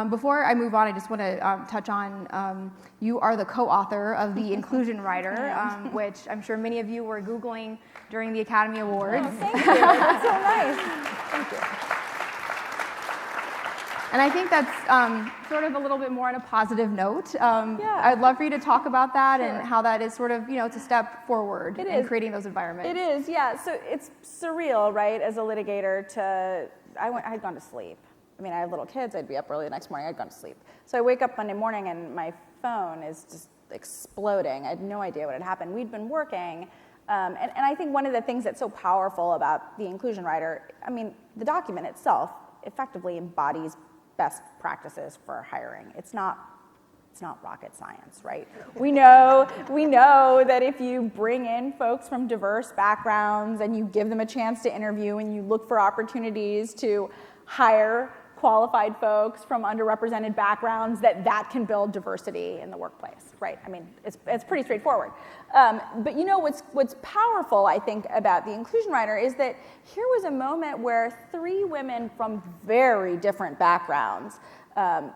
Before I move on, I just want to touch on, you are the co-author of the Inclusion Rider, which I'm sure many of you were Googling during the Academy Awards. Oh, thank you, that's so nice. Thank you. And I think that's sort of a little bit more on a positive note. I'd love for you to talk about that and how that is sort of, it's a step forward in creating those environments. It is, yeah. So it's surreal, right, as a litigator I had gone to sleep. I mean, I have little kids. I'd be up early the next morning. I'd gone to sleep. So I wake up Monday morning and my phone is just exploding. I had no idea what had happened. We'd been working. And I think one of the things that's so powerful about the Inclusion Rider, I mean, the document itself effectively embodies best practices for hiring. It's not rocket science, right? We know that if you bring in folks from diverse backgrounds and you give them a chance to interview and you look for opportunities to hire qualified folks from underrepresented backgrounds, that can build diversity in the workplace, right? I mean, it's pretty straightforward. But what's powerful, I think, about the Inclusion Rider is that here was a moment where 3 women from very different backgrounds,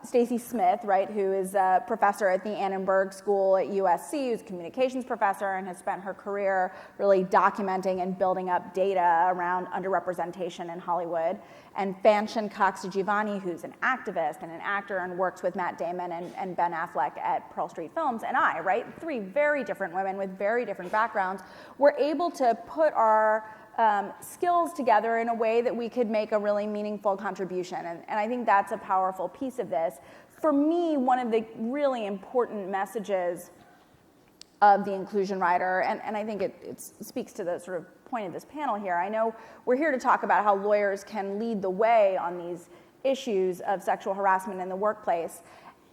Stacy Smith, right, who is a professor at the Annenberg School at USC, who's a communications professor and has spent her career really documenting and building up data around underrepresentation in Hollywood, and Fanshin Cox-Giovanni, who's an activist and an actor and works with Matt Damon and Ben Affleck at Pearl Street Films, and I, right, 3 very different women with very different backgrounds, were able to put our skills together in a way that we could make a really meaningful contribution. And I think that's a powerful piece of this. For me, one of the really important messages of the inclusion rider, and I think it speaks to the sort of point of this panel here. I know we're here to talk about how lawyers can lead the way on these issues of sexual harassment in the workplace.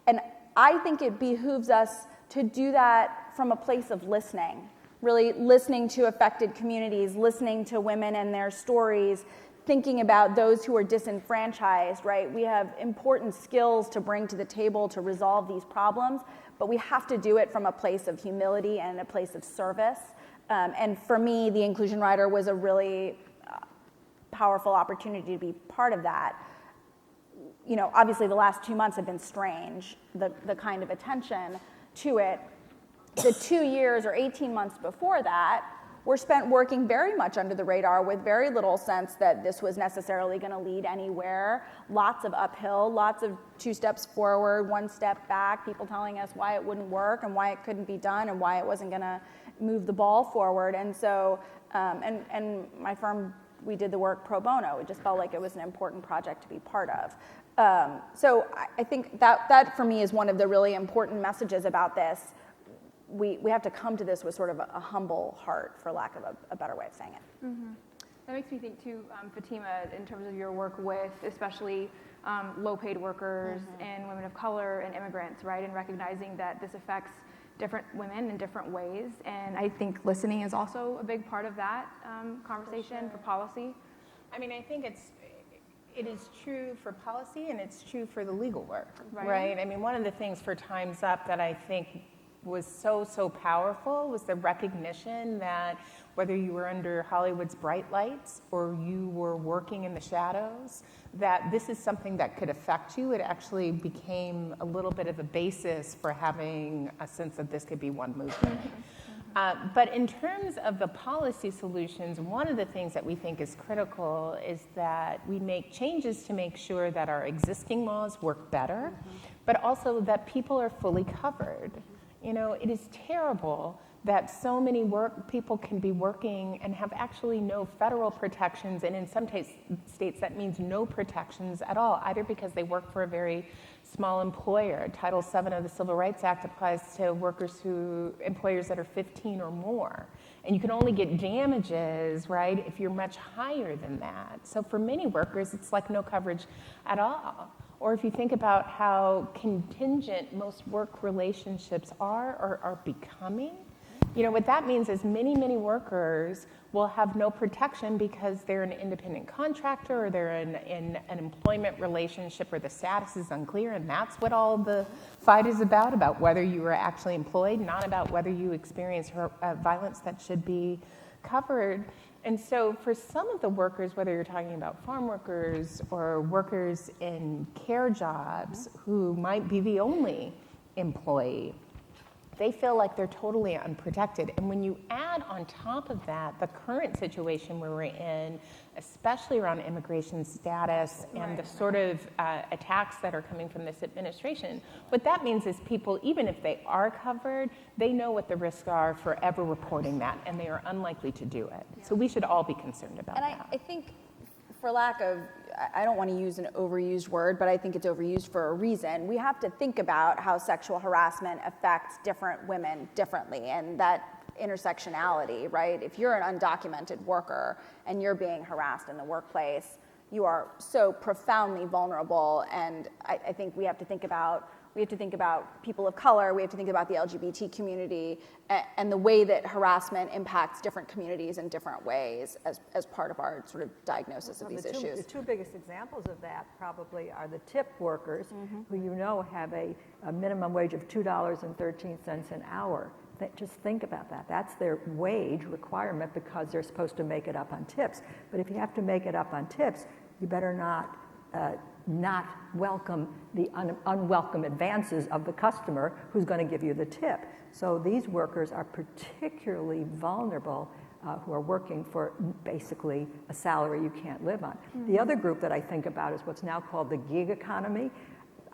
And I think it behooves us to do that from a place of listening, really listening to affected communities, listening to women and their stories, thinking about those who are disenfranchised, right? We have important skills to bring to the table to resolve these problems, but we have to do it from a place of humility and a place of service. And for me, the Inclusion Rider was a really powerful opportunity to be part of that. You know, obviously the last 2 months have been strange, the kind of attention to it. The 2 years or 18 months before that were spent working very much under the radar with very little sense that this was necessarily going to lead anywhere. Lots of uphill, lots of 2 steps forward, 1 step back, people telling us why it wouldn't work and why it couldn't be done and why it wasn't going to move the ball forward. And so, and my firm, we did the work pro bono. It just felt like it was an important project to be part of. So I think that for me is one of the really important messages about this. We have to come to this with sort of a humble heart, for lack of a better way of saying it. Mm-hmm. That makes me think too, Fatima, in terms of your work with especially low-paid workers and women of color and immigrants, right? And recognizing that this affects different women in different ways. And I think listening is also a big part of that conversation for policy. I mean, I think it is true for policy and it's true for the legal work, right? I mean, one of the things for Time's Up that I think was so powerful was the recognition that whether you were under Hollywood's bright lights or you were working in the shadows, that this is something that could affect you. It actually became a little bit of a basis for having a sense that this could be one movement. But in terms of the policy solutions, one of the things that we think is critical is that we make changes to make sure that our existing laws work better, but also that people are fully covered. You know, it is terrible that so many people can be working and have actually no federal protections, and in some states that means no protections at all, either because they work for a very small employer. Title VII of the Civil Rights Act applies to employers that are 15 or more. And you can only get damages, right, if you're much higher than that. So for many workers, it's like no coverage at all. Or if you think about how contingent most work relationships are becoming, you know, what that means is many workers will have no protection because they're an independent contractor or they're in an employment relationship where the status is unclear, and that's what all the fight is about whether you are actually employed, not about whether you experience violence that should be covered. And so for some of the workers, whether you're talking about farm workers or workers in care jobs who might be the only employee, they feel like they're totally unprotected. And when you add on top of that the current situation where we're in, especially around immigration status and the sort of attacks that are coming from this administration, what that means is people, even if they are covered, they know what the risks are for ever reporting that, and they are unlikely to do it. Yeah. So we should all be concerned about that. And I think, for lack of, I don't want to use an overused word, but I think it's overused for a reason. We have to think about how sexual harassment affects different women differently, and that intersectionality, right? If you're an undocumented worker and you're being harassed in the workplace, you are so profoundly vulnerable, and I think we have to think about people of color, we have to think about the LGBT community, and the way that harassment impacts different communities in different ways as part of our sort of diagnosis of these issues. The 2 biggest examples of that probably are the tip workers, who you know have a minimum wage of $2.13 an hour. Just think about that. That's their wage requirement because they're supposed to make it up on tips. But if you have to make it up on tips, you better not welcome the unwelcome advances of the customer who's going to give you the tip. So these workers are particularly vulnerable who are working for basically a salary you can't live on. The other group that I think about is what's now called the gig economy.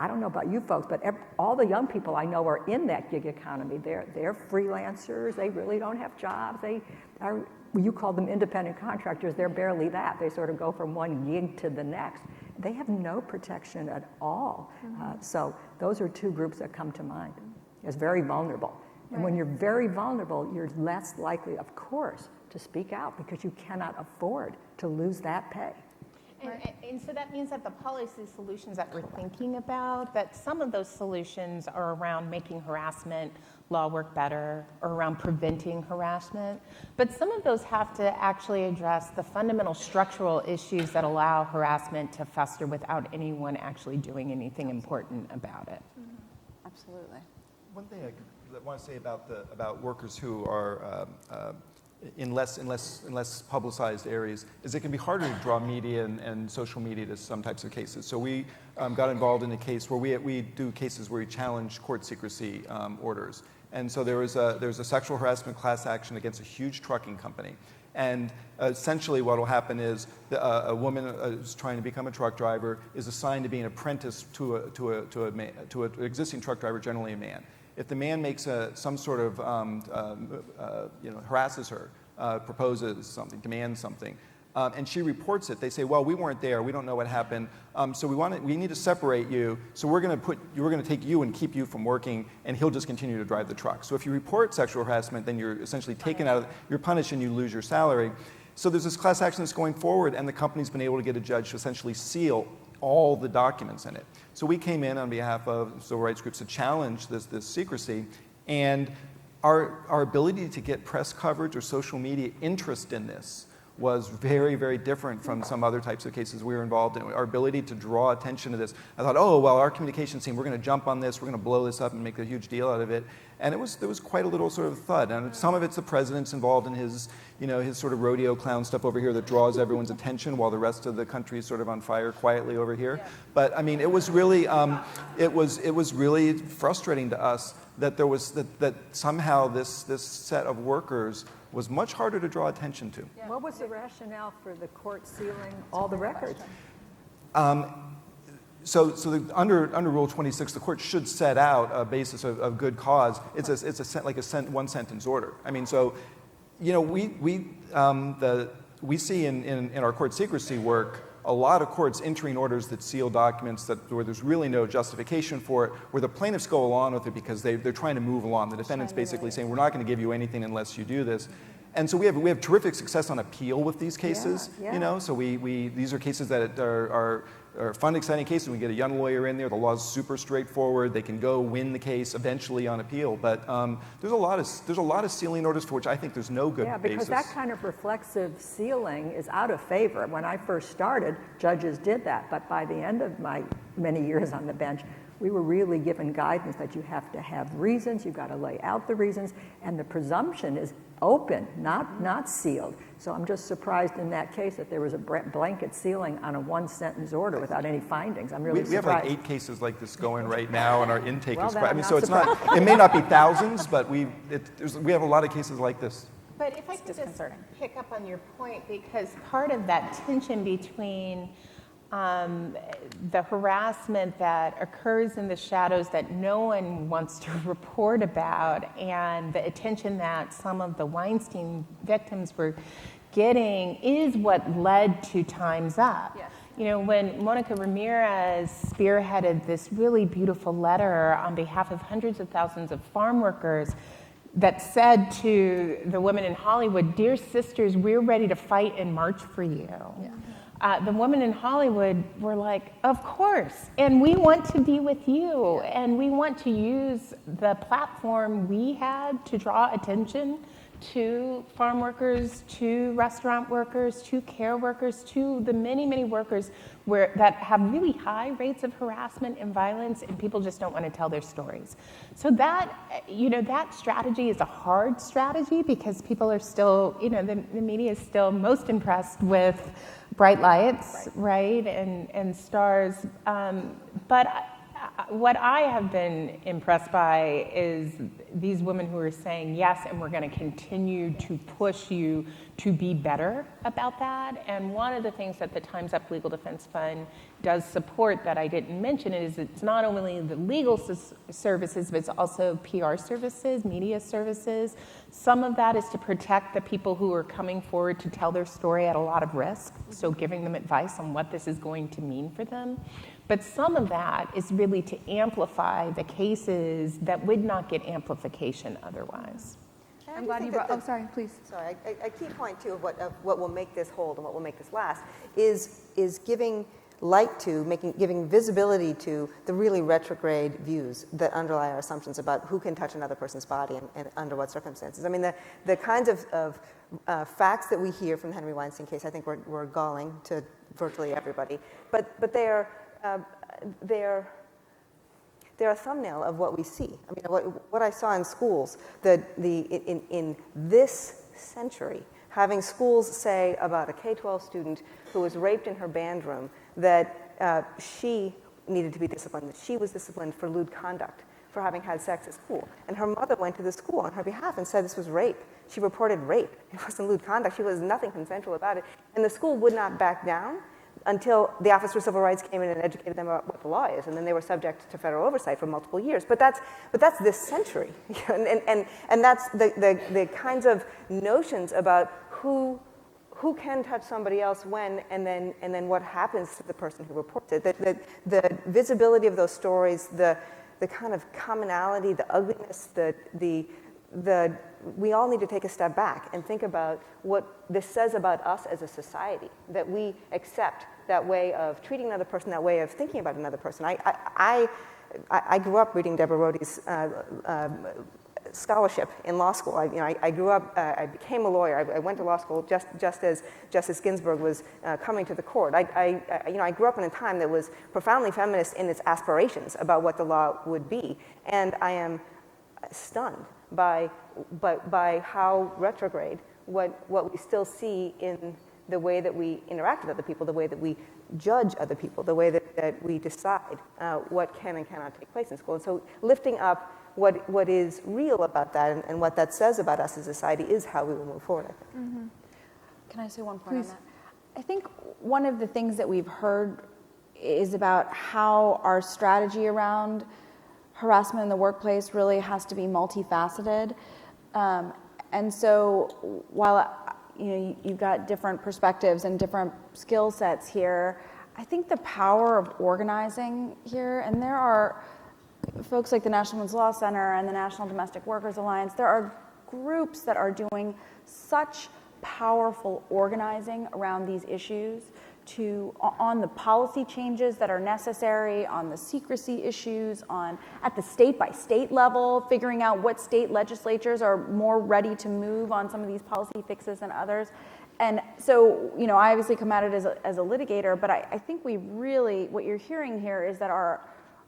I don't know about you folks, but all the young people I know are in that gig economy. They're freelancers. They really don't have jobs. They are, you call them independent contractors. They're barely that. They sort of go from one gig to the next. They have no protection at all. So those are two groups that come to mind as very vulnerable. And when you're very vulnerable, you're less likely, of course, to speak out because you cannot afford to lose that pay. And so that means that the policy solutions that we're thinking about, that some of those solutions are around making harassment law work better or around preventing harassment, but some of those have to actually address the fundamental structural issues that allow harassment to fester without anyone actually doing anything important about it. Absolutely. One thing I want to say about workers who are in less publicized areas is it can be harder to draw media and social media to some types of cases. So we got involved in a case where we do cases where we challenge court secrecy orders. And so there's a sexual harassment class action against a huge trucking company. And essentially what will happen is a woman who's trying to become a truck driver is assigned to be an apprentice to an existing truck driver, generally a man. If the man makes some sort of, harasses her, proposes something, demands something, and she reports it, they say, well, we weren't there, we don't know what happened, so we need to separate you, so we're going to take you and keep you from working, and he'll just continue to drive the truck. So if you report sexual harassment, then you're essentially taken out of, you're punished and you lose your salary. So there's this class action that's going forward, and the company's been able to get a judge to essentially seal all the documents in it. So we came in on behalf of civil rights groups to challenge this secrecy, and our ability to get press coverage or social media interest in this was very, very different from some other types of cases we were involved in. Our ability to draw attention to this. I thought, oh, well, our communications team, we're going to jump on this, we're going to blow this up and make a huge deal out of it. And there was quite a little sort of thud. And some of it's the president's involved in his sort of rodeo clown stuff over here that draws everyone's attention while the rest of the country is sort of on fire quietly over here. Yeah. But I mean, it was really, it was really frustrating to us that there was, that somehow this set of workers was much harder to draw attention to. Yeah. What was the rationale for the court sealing all the records? So under Rule 26, the court should set out a basis of good cause. It's a one-sentence order. I mean, so, we see in our court secrecy work a lot of courts entering orders that seal documents where there's really no justification for it, where the plaintiffs go along with it because they're trying to move along. The defendant's basically saying, we're not going to give you anything unless you do this. And so we have terrific success on appeal with these cases, so these are cases that are fun, exciting cases. We get a young lawyer in there, the law's super straightforward, they can go win the case eventually on appeal, but there's a lot of sealing orders for which I think there's no good basis. Yeah, because that kind of reflexive sealing is out of favor. When I first started, judges did that, but by the end of my many years on the bench, we were really given guidance that you have to have reasons, you've got to lay out the reasons, and the presumption is open, not sealed. So I'm just surprised in that case that there was a blanket sealing on a one-sentence order without any findings. I'm really surprised. We have like 8 cases like this going right now, and our intake is quite. I mean, so it's not. It may not be thousands, but we have a lot of cases like this. But if I could just pick up on your point, because part of that tension between the harassment that occurs in the shadows that no one wants to report about, and the attention that some of the Weinstein victims were getting is what led to Time's Up. Yes. When Monica Ramirez spearheaded this really beautiful letter on behalf of hundreds of thousands of farm workers that said to the women in Hollywood, "Dear sisters, we're ready to fight and march for you." Yeah. The women in Hollywood were like, of course, and we want to be with you, and we want to use the platform we had to draw attention to farm workers, to restaurant workers, to care workers, to the many, many workers that have really high rates of harassment and violence, and people just don't want to tell their stories. So that strategy is a hard strategy because people are still, the media is still most impressed with bright lights, right, and stars. But what I have been impressed by is these women who are saying, yes, and we're going to continue to push you to be better about that. And one of the things that the Time's Up Legal Defense Fund does support that I didn't mention is it's not only the legal services, but it's also PR services, media services. Some of that is to protect the people who are coming forward to tell their story at a lot of risk, so giving them advice on what this is going to mean for them. But some of that is really to amplify the cases that would not get amplification otherwise. I'm glad you brought, oh, sorry, please. Sorry, a key point too of what will make this hold and what will make this last is giving light to, giving visibility to the really retrograde views that underlie our assumptions about who can touch another person's body and under what circumstances. I mean, the kinds of facts that we hear from the Henry Weinstein case, I think were galling to virtually everybody, but they're a thumbnail of what we see. I mean, what I saw in schools, in this century, having schools say about a K-12 student who was raped in her band room that she needed to be disciplined, that she was disciplined for lewd conduct, for having had sex at school. And her mother went to the school on her behalf and said this was rape. She reported rape. It wasn't lewd conduct. She was nothing consensual about it. And the school would not back down until the Office for Civil Rights came in and educated them about what the law is, and then they were subject to federal oversight for multiple years. But that's this century, and that's the kinds of notions about who can touch somebody else when, and then what happens to the person who reports it. The visibility of those stories, the kind of commonality, the ugliness, we all need to take a step back and think about what this says about us as a society, that we accept that way of treating another person, that way of thinking about another person. I grew up reading Deborah Rhody's scholarship in law school. I grew up, I became a lawyer. I went to law school just as Justice Ginsburg was coming to the court. I grew up in a time that was profoundly feminist in its aspirations about what the law would be, and I am stunned by how retrograde what we still see in the way that we interact with other people, the way that we judge other people, the way that we decide what can and cannot take place in school. And so lifting up what is real about that and what that says about us as a society is how we will move forward, I think. Mm-hmm. Can I say one point on that? I think one of the things that we've heard is about how our strategy around harassment in the workplace really has to be multifaceted. And so while you've got different perspectives and different skill sets here, I think the power of organizing here, and there are folks like the National Women's Law Center and the National Domestic Workers Alliance, there are groups that are doing such powerful organizing around these issues on the policy changes that are necessary, on the secrecy issues, at the state-by-state level, figuring out what state legislatures are more ready to move on some of these policy fixes than others. And so, I obviously come at it as a litigator, but I think we really, what you're hearing here is that our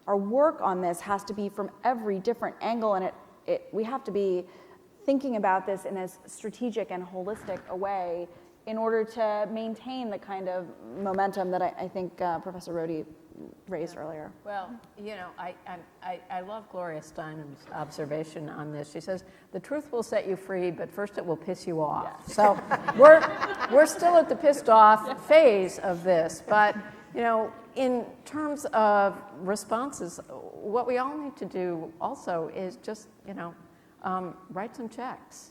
work on this has to be from every different angle, and we have to be thinking about this in as strategic and holistic a way in order to maintain the kind of momentum that I think Professor Rody raised earlier. Well, I love Gloria Steinem's observation on this. She says, the truth will set you free, but first it will piss you off. Yes. So we're still at the pissed off phase of this, but in terms of responses, what we all need to do also is just, write some checks.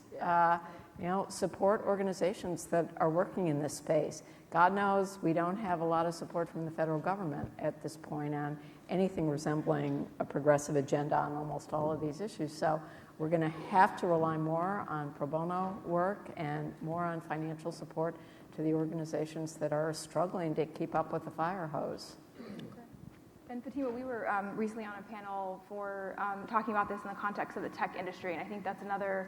Support organizations that are working in this space. God knows we don't have a lot of support from the federal government at this point on anything resembling a progressive agenda on almost all of these issues. So we're going to have to rely more on pro bono work and more on financial support to the organizations that are struggling to keep up with the fire hose. And Fatima, we were recently on a panel for talking about this in the context of the tech industry, and I think that's another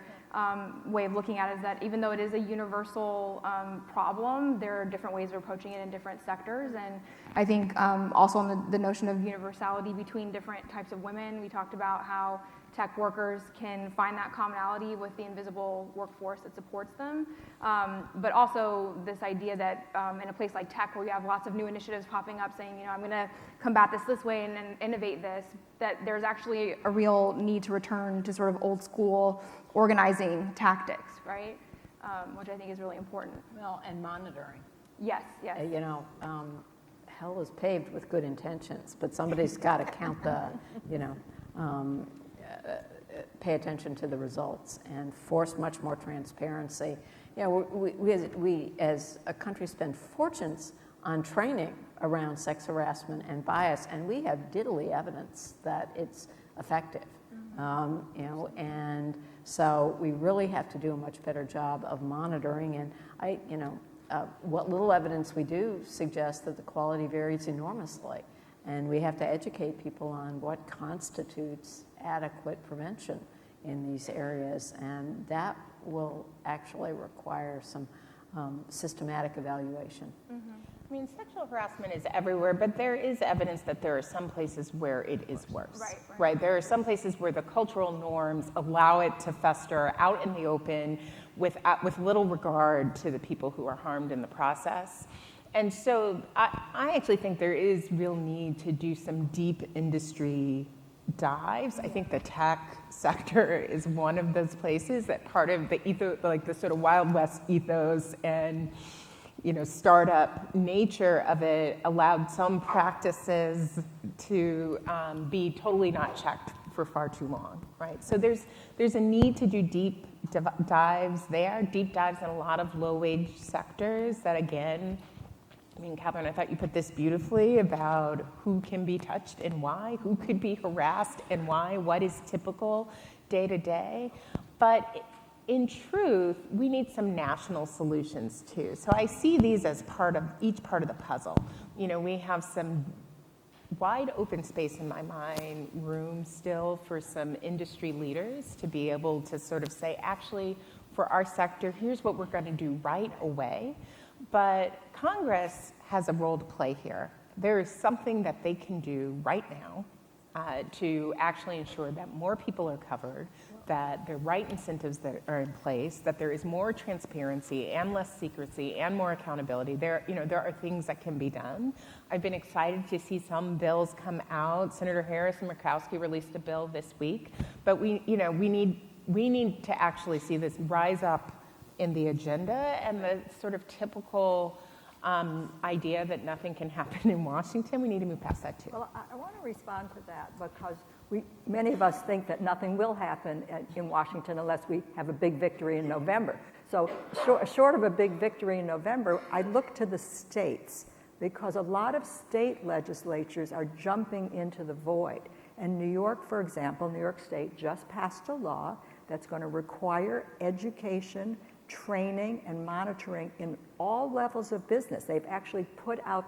way of looking at it, is that even though it is a universal problem, there are different ways of approaching it in different sectors. And I think also on the notion of universality between different types of women, we talked about how tech workers can find that commonality with the invisible workforce that supports them. But also this idea that in a place like tech, where you have lots of new initiatives popping up saying, I'm going to combat this way and innovate this, that there's actually a real need to return to sort of old school organizing tactics, right? which I think is really important. Well, and monitoring. Yes, yes. You know, hell is paved with good intentions, but somebody's got to count the, you know, pay attention to the results and force much more transparency. You know, we as a country spend fortunes on training around sex harassment and bias, and we have diddly evidence that it's effective. You know, and so we really have to do a much better job of monitoring. And you know, what little evidence we do suggests that the quality varies enormously, and we have to educate people on what constitutes adequate prevention in these areas, and that will actually require some systematic evaluation. I mean, sexual harassment is everywhere, but there is evidence that there are some places where it is worse. Right. There are some places where the cultural norms allow it to fester out in the open with little regard to the people who are harmed in the process. And so I actually think there is real need to do some deep industry dives. I think the tech sector is one of those places that part of the ethos, like the sort of Wild West ethos and, you know, startup nature of it allowed some practices to be totally not checked for far too long, right? So there's a need to do deep dives there, deep dives in a lot of low-wage sectors that, again, I mean, Catherine, I thought you put this beautifully about who can be touched and why, who could be harassed and why, what is typical day to day. But in truth, we need some national solutions too. So I see these as part of each part of the puzzle. You know, we have some wide open space in my mind, room still for some industry leaders to be able to sort of say, actually, for our sector, here's what we're going to do right away. But Congress has a role to play here. There is something that they can do right now to actually ensure that more people are covered, that the right incentives that are in place, that there is more transparency and less secrecy and more accountability. There are things that can be done. I've been excited to see some bills come out. Senator Harris and Murkowski released a bill this week, but we need to actually see this rise up in the agenda, and the sort of typical idea that nothing can happen in Washington, we need to move past that too. Well, I want to respond to that because many of us think that nothing will happen in Washington unless we have a big victory in November. So short of a big victory in November, I look to the states because a lot of state legislatures are jumping into the void. And New York, for example, New York State just passed a law that's going to require education, training, and monitoring in all levels of business. They've actually put out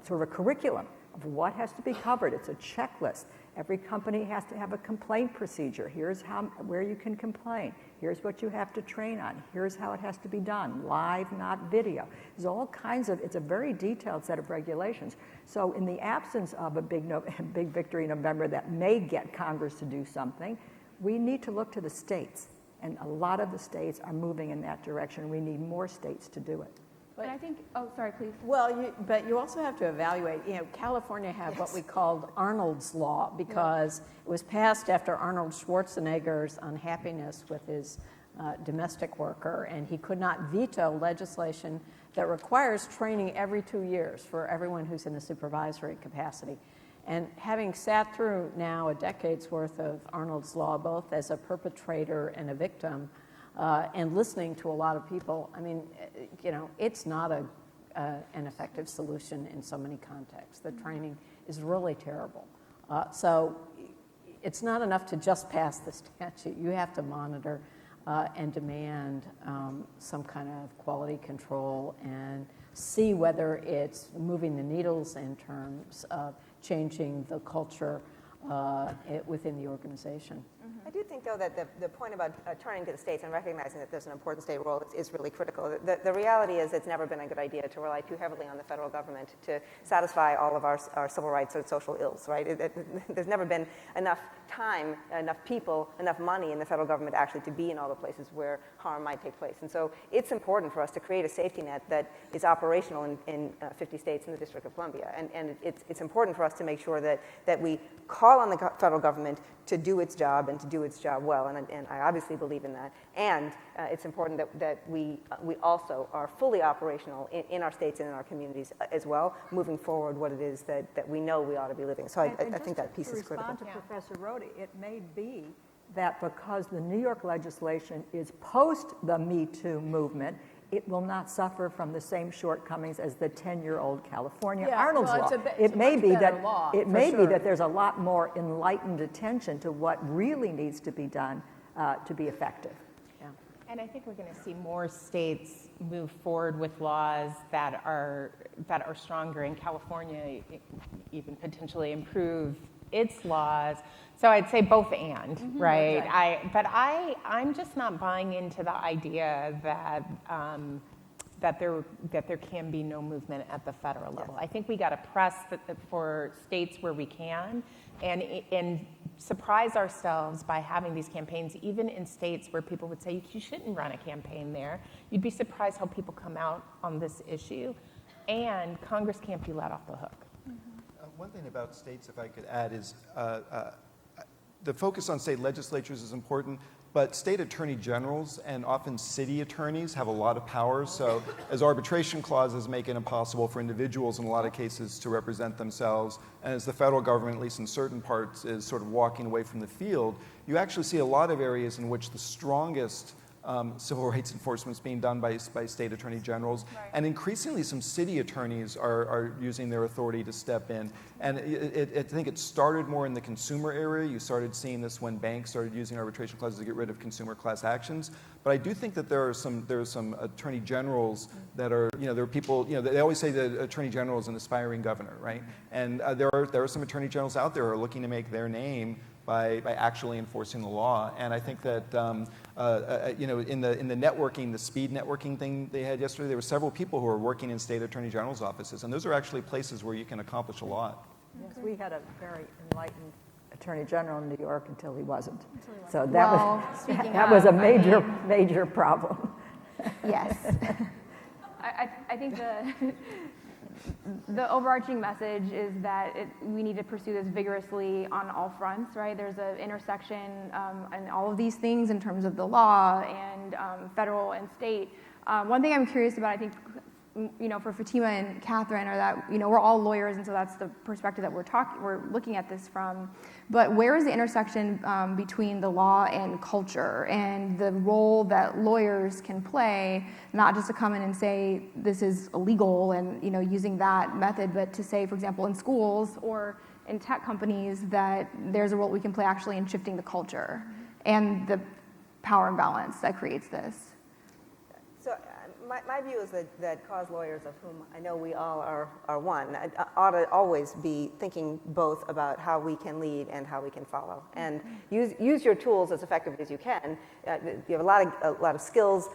sort of a curriculum of what has to be covered. It's a checklist. Every company has to have a complaint procedure. Here's where you can complain. Here's what you have to train on. Here's how it has to be done, live, not video. There's all kinds of, it's a very detailed set of regulations. So in the absence of a big victory in November that may get Congress to do something, we need to look to the states. And a lot of the states are moving in that direction. We need more states to do it. And I think, oh, sorry, please. Well, but you also have to evaluate, you know, California had what we called Arnold's Law because it was passed after Arnold Schwarzenegger's unhappiness with his domestic worker, and he could not veto legislation that requires training every 2 years for everyone who's in a supervisory capacity. And having sat through now a decade's worth of Arnold's Law, both as a perpetrator and a victim, and listening to a lot of people, I mean, you know, it's not an effective solution in so many contexts. The training is really terrible. So it's not enough to just pass the statute. You have to monitor and demand some kind of quality control and see whether it's moving the needles in terms of changing the culture within the organization. I do think, though, that the point about turning to the states and recognizing that there's an important state role is really critical. The reality is it's never been a good idea to rely too heavily on the federal government to satisfy all of our civil rights or social ills, right? There's never been enough time, enough people, enough money in the federal government actually to be in all the places where harm might take place. And so it's important for us to create a safety net that is operational in 50 states in the District of Columbia. And it's important for us to make sure that we call call on the federal government to do its job and to do its job well, and I obviously believe in that. And it's important that we also are fully operational in our states and in our communities as well, moving forward what it is that we know we ought to be living. So I think that piece is critical. To respond to Professor Rode, it may be that because the New York legislation is post the Me Too movement, it will not suffer from the same shortcomings as the 10-year-old California Arnold's law. It may be that there's a lot more enlightened attention to what really needs to be done to be effective. Yeah. And I think we're going to see more states move forward with laws that are stronger, and California even potentially improve its laws. So I'd say both and, right? I'm just not buying into the idea that there can be no movement at the federal level. I think we got to press for states where we can, and surprise ourselves by having these campaigns, even in states where people would say you shouldn't run a campaign there. You'd be surprised how people come out on this issue, and Congress can't be let off the hook. One thing about states, if I could add, is the focus on state legislatures is important, but state attorney generals and often city attorneys have a lot of power. So as arbitration clauses make it impossible for individuals in a lot of cases to represent themselves, and as the federal government, at least in certain parts, is sort of walking away from the field, you actually see a lot of areas in which the strongest civil rights enforcement is being done by state attorney generals, and increasingly some city attorneys are using their authority to step in. And I think it started more in the consumer area. You started seeing this when banks started using arbitration clauses to get rid of consumer class actions. But I do think that there are some attorney generals that are, there are people, they always say that attorney general is an aspiring governor, right? And there are some attorney generals out there who are looking to make their name by actually enforcing the law. And I think that in the networking, the speed networking thing they had yesterday, there were several people who were working in state attorney general's offices, and those are actually places where you can accomplish a lot. Yes, we had a very enlightened attorney general in New York until he wasn't. So that was a major problem. Yes. I think the overarching message is that we need to pursue this vigorously on all fronts, right? There's an intersection in all of these things in terms of the law and federal and state. One thing I'm curious about, I think, for Fatima and Catherine, are that, we're all lawyers, and so that's the perspective that we're looking at this from. But where is the intersection between the law and culture, and the role that lawyers can play, not just to come in and say this is illegal and using that method, but to say, for example, in schools or in tech companies, that there's a role we can play actually in shifting the culture and the power imbalance that creates this. So my view is that cause lawyers, of whom I know we all are one, ought to always be thinking both about how we can lead and how we can follow, and use your tools as effectively as you can. You have a lot of skills,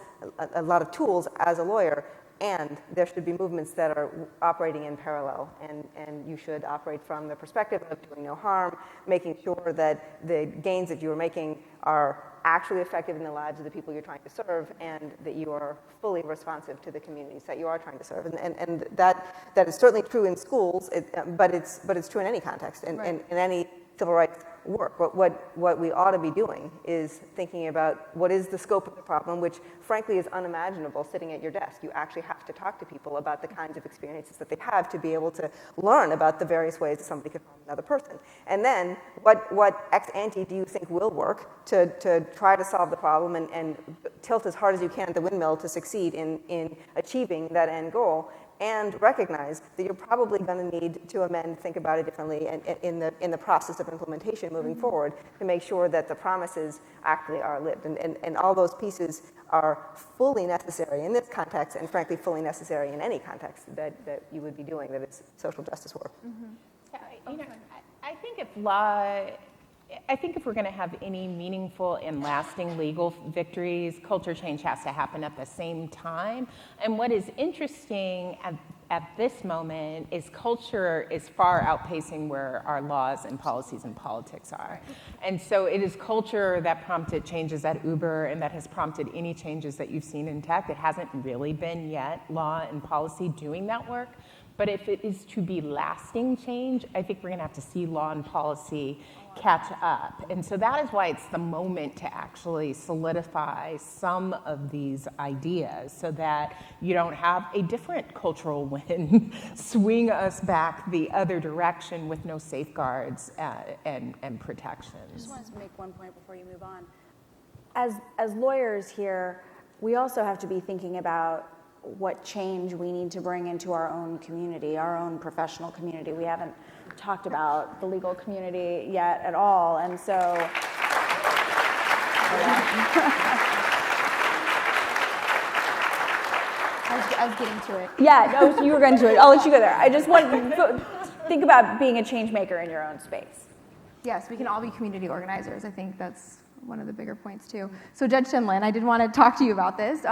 a lot of tools as a lawyer, and there should be movements that are operating in parallel, and you should operate from the perspective of doing no harm, making sure that the gains that you are making are actually effective in the lives of the people you're trying to serve, and that you are fully responsive to the communities that you are trying to serve. And that is certainly true in schools, but it's true in any context, in any civil rights work. What we ought to be doing is thinking about what is the scope of the problem, which frankly is unimaginable sitting at your desk. You actually have to talk to people about the kinds of experiences that they have to be able to learn about the various ways that somebody could harm another person. And then what ex ante do you think will work to try to solve the problem and tilt as hard as you can at the windmill to succeed in achieving that end goal, and recognize that you're probably going to need to amend, think about it differently, and in the process of implementation moving forward, to make sure that the promises actually are lived. And all those pieces are fully necessary in this context, and frankly fully necessary in any context that you would be doing that is social justice work. I think if we're going to have any meaningful and lasting legal victories, culture change has to happen at the same time. And what is interesting at this moment is culture is far outpacing where our laws and policies and politics are. And so it is culture that prompted changes at Uber and that has prompted any changes that you've seen in tech. It hasn't really been yet law and policy doing that work. But if it is to be lasting change, I think we're going to have to see law and policy catch up. And so that is why it's the moment to actually solidify some of these ideas so that you don't have a different cultural wind swing us back the other direction with no safeguards and protections. I just wanted to make one point before you move on. As lawyers here, we also have to be thinking about what change we need to bring into our own community, our own professional community. We haven't talked about the legal community yet at all, and so I was getting to it. yeah, no, you were going to it. I'll let you go there. I just want to think about being a change maker in your own space. Yes, we can all be community organizers. I think that's one of the bigger points too. So Judge Shinlin, I did want to talk to you about this.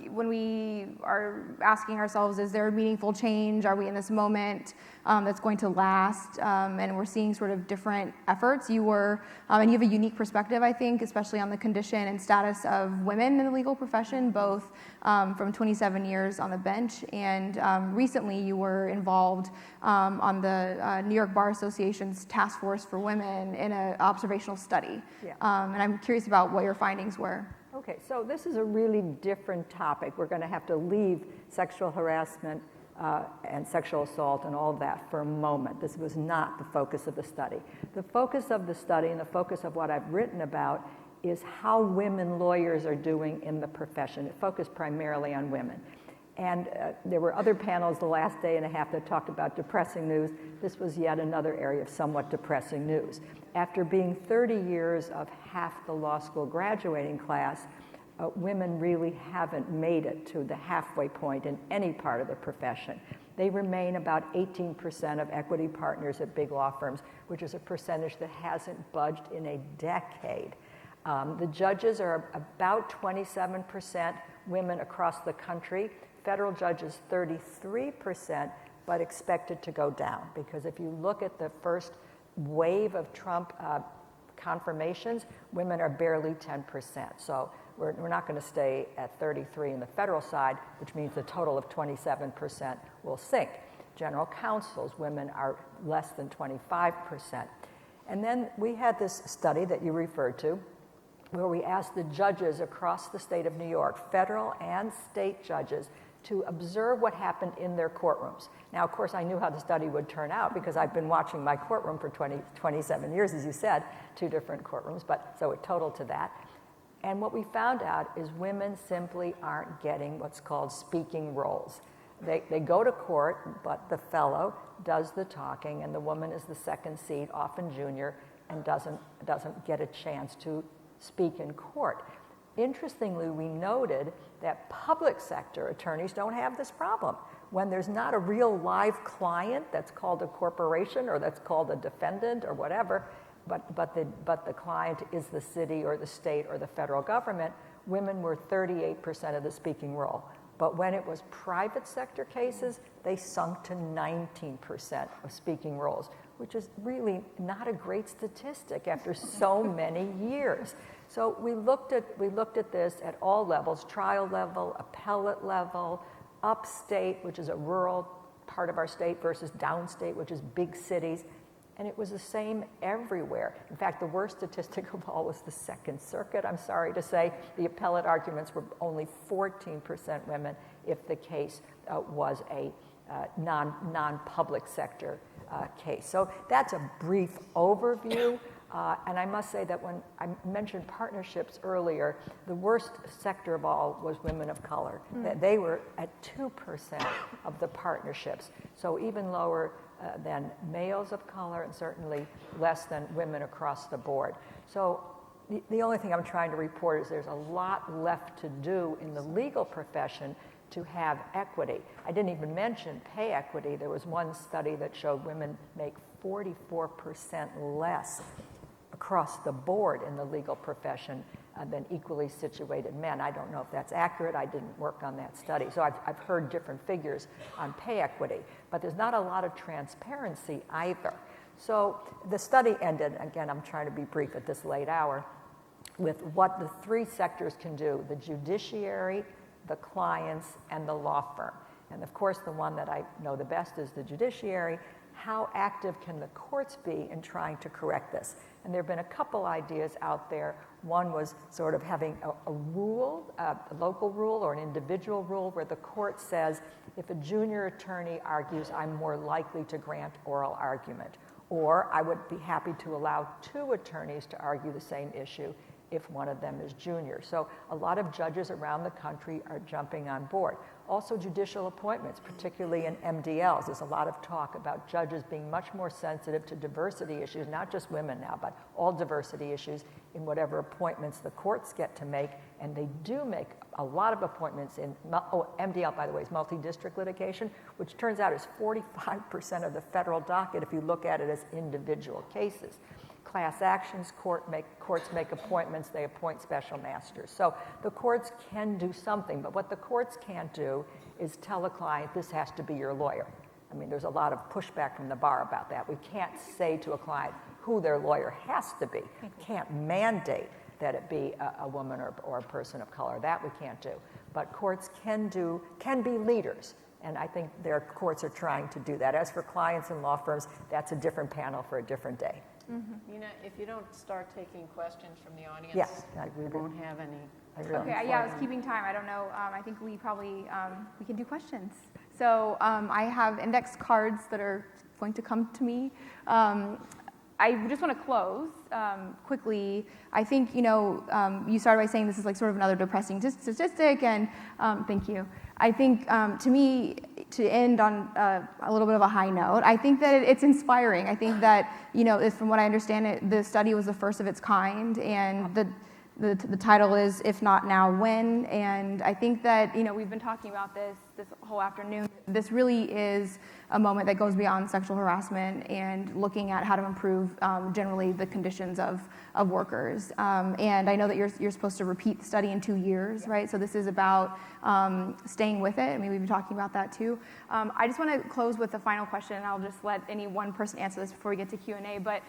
When we are asking ourselves, is there a meaningful change? Are we in this moment that's going to last? And we're seeing sort of different efforts. You were, and you have a unique perspective, I think, especially on the condition and status of women in the legal profession, both from 27 years on the bench, and recently you were involved on the New York Bar Association's Task Force for Women in an observational study. Yeah. And I'm curious about what your findings were. Okay, so this is a really different topic. We're going to have to leave sexual harassment and sexual assault and all of that for a moment. This was not the focus of the study. The focus of the study and the focus of what I've written about is how women lawyers are doing in the profession. It focused primarily on women. And there were other panels the last day and a half that talked about depressing news. This was yet another area of somewhat depressing news. After being 30 years of half the law school graduating class, women really haven't made it to the halfway point in any part of the profession. They remain about 18% of equity partners at big law firms, which is a percentage that hasn't budged in a decade. The judges are about 27% women across the country. Federal judges 33%, but expected to go down, because if you look at the first wave of Trump confirmations, women are barely 10%. So we're not going to stay at 33 in the federal side, which means the total of 27% will sink. General counsels, women are less than 25%. And then we had this study that you referred to, where we asked the judges across the state of New York, federal and state judges, to observe what happened in their courtrooms. Now, of course, I knew how the study would turn out because I've been watching my courtroom for 27 years, as you said, 2 different courtrooms, but so it totaled to that. And what we found out is women simply aren't getting what's called speaking roles. They go to court, but the fellow does the talking, and the woman is the second seat, often junior, and doesn't get a chance to speak in court. Interestingly, we noted that public sector attorneys don't have this problem. When there's not a real live client that's called a corporation or that's called a defendant or whatever, but the client is the city or the state or the federal government, women were 38% of the speaking role. But when it was private sector cases, they sunk to 19% of speaking roles, which is really not a great statistic after so many years. So we looked at this at all levels: trial level, appellate level, upstate, which is a rural part of our state, versus downstate, which is big cities. And it was the same everywhere. In fact, the worst statistic of all was the Second Circuit. I'm sorry to say, the appellate arguments were only 14% women if the case was a non-public sector case. So that's a brief overview. And I must say that when I mentioned partnerships earlier, the worst sector of all was women of color. They were at 2% of the partnerships, so even lower than males of color, and certainly less than women across the board. So the only thing I'm trying to report is there's a lot left to do in the legal profession to have equity. I didn't even mention pay equity. There was one study that showed women make 44% less across the board in the legal profession than equally situated men. I don't know if that's accurate. I didn't work on that study. So I've heard different figures on pay equity, but there's not a lot of transparency either. So the study ended, again, I'm trying to be brief at this late hour, with what the 3 sectors can do: the judiciary, the clients, and the law firm. And of course, the one that I know the best is the judiciary. How active can the courts be in trying to correct this? And there have been a couple ideas out there. One was sort of having a rule, a local rule or an individual rule, where the court says, if a junior attorney argues, I'm more likely to grant oral argument. Or I would be happy to allow 2 attorneys to argue the same issue if one of them is junior. So a lot of judges around the country are jumping on board. Also judicial appointments, particularly in MDLs. There's a lot of talk about judges being much more sensitive to diversity issues, not just women now, but all diversity issues in whatever appointments the courts get to make. And they do make a lot of appointments in, MDL, by the way, is multi-district litigation, which turns out is 45% of the federal docket if you look at it as individual cases. Class actions, courts make appointments, they appoint special masters. So the courts can do something, but what the courts can't do is tell a client, this has to be your lawyer. I mean, there's a lot of pushback from the bar about that. We can't say to a client who their lawyer has to be. Can't mandate that it be a woman or a person of color. That we can't do. But courts can be leaders. And I think their courts are trying to do that. As for clients and law firms, that's a different panel for a different day. Mm-hmm. You know, if you don't start taking questions from the audience, yes, we won't have any. Okay, yeah, I was keeping time. I don't know. I think we probably we can do questions. So I have index cards that are going to come to me. I just want to close quickly. I think, you know, you started by saying this is like sort of another depressing statistic, and thank you. I think, to me, to end on a little bit of a high note, I think that it's inspiring. I think that, you know, from what I understand, the study was the first of its kind, and the title is If Not Now, When? And I think that, you know, we've been talking about this whole afternoon. This really is a moment that goes beyond sexual harassment and looking at how to improve generally the conditions of workers. And I know that you're supposed to repeat the study in 2 years, right? So this is about staying with it. I mean, we've been talking about that too. I just want to close with a final question, and I'll just let any one person answer this before we get to Q&A. But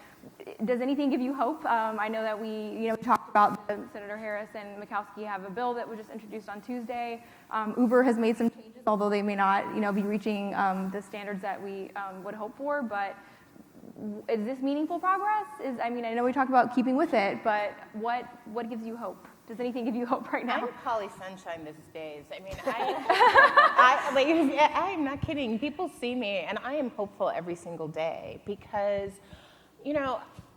does anything give you hope? I know that we talked about Senator Harris and Murkowski have a bill that was just introduced on Tuesday. Uber has made some changes, although they may not, be reaching the standards that we would hope for. But is this meaningful progress? I know we talked about keeping with it, but what gives you hope? Does anything give you hope right now? I'm Polly Sunshine these days. I mean, I'm not kidding. People see me, and I am hopeful every single day because,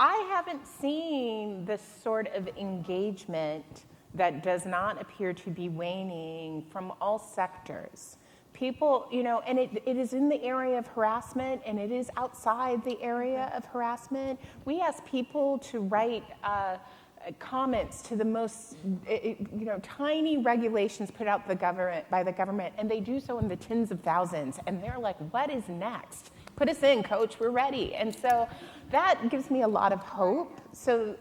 I haven't seen this sort of engagement that does not appear to be waning from all sectors. People, and it is in the area of harassment, and it is outside the area of harassment. We ask people to write comments to the most, tiny regulations put out by the government, and they do so in the tens of thousands, and they're like, what is next? Put us in, coach, we're ready. And so that gives me a lot of hope. So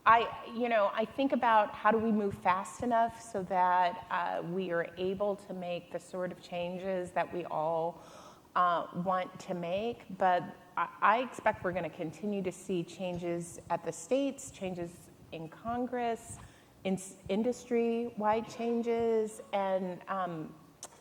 I think about how do we move fast enough so that we are able to make the sort of changes that we all want to make. But I expect we're going to continue to see changes at the states, changes in Congress, in industry-wide changes, and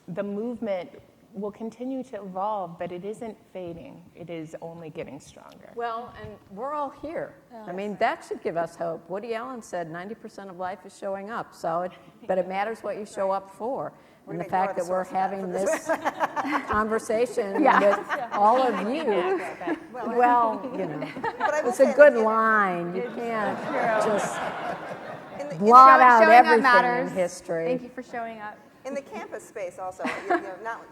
the movement will continue to evolve, but it isn't fading. It is only getting stronger. Well, and we're all here. I mean, that should give us hope. Woody Allen said 90% of life is showing up, but it matters what you show up for. And the fact that we're having this conversation with all of you, it's a good line. You can't just blot out everything in history. Thank you for showing up. In the campus space also,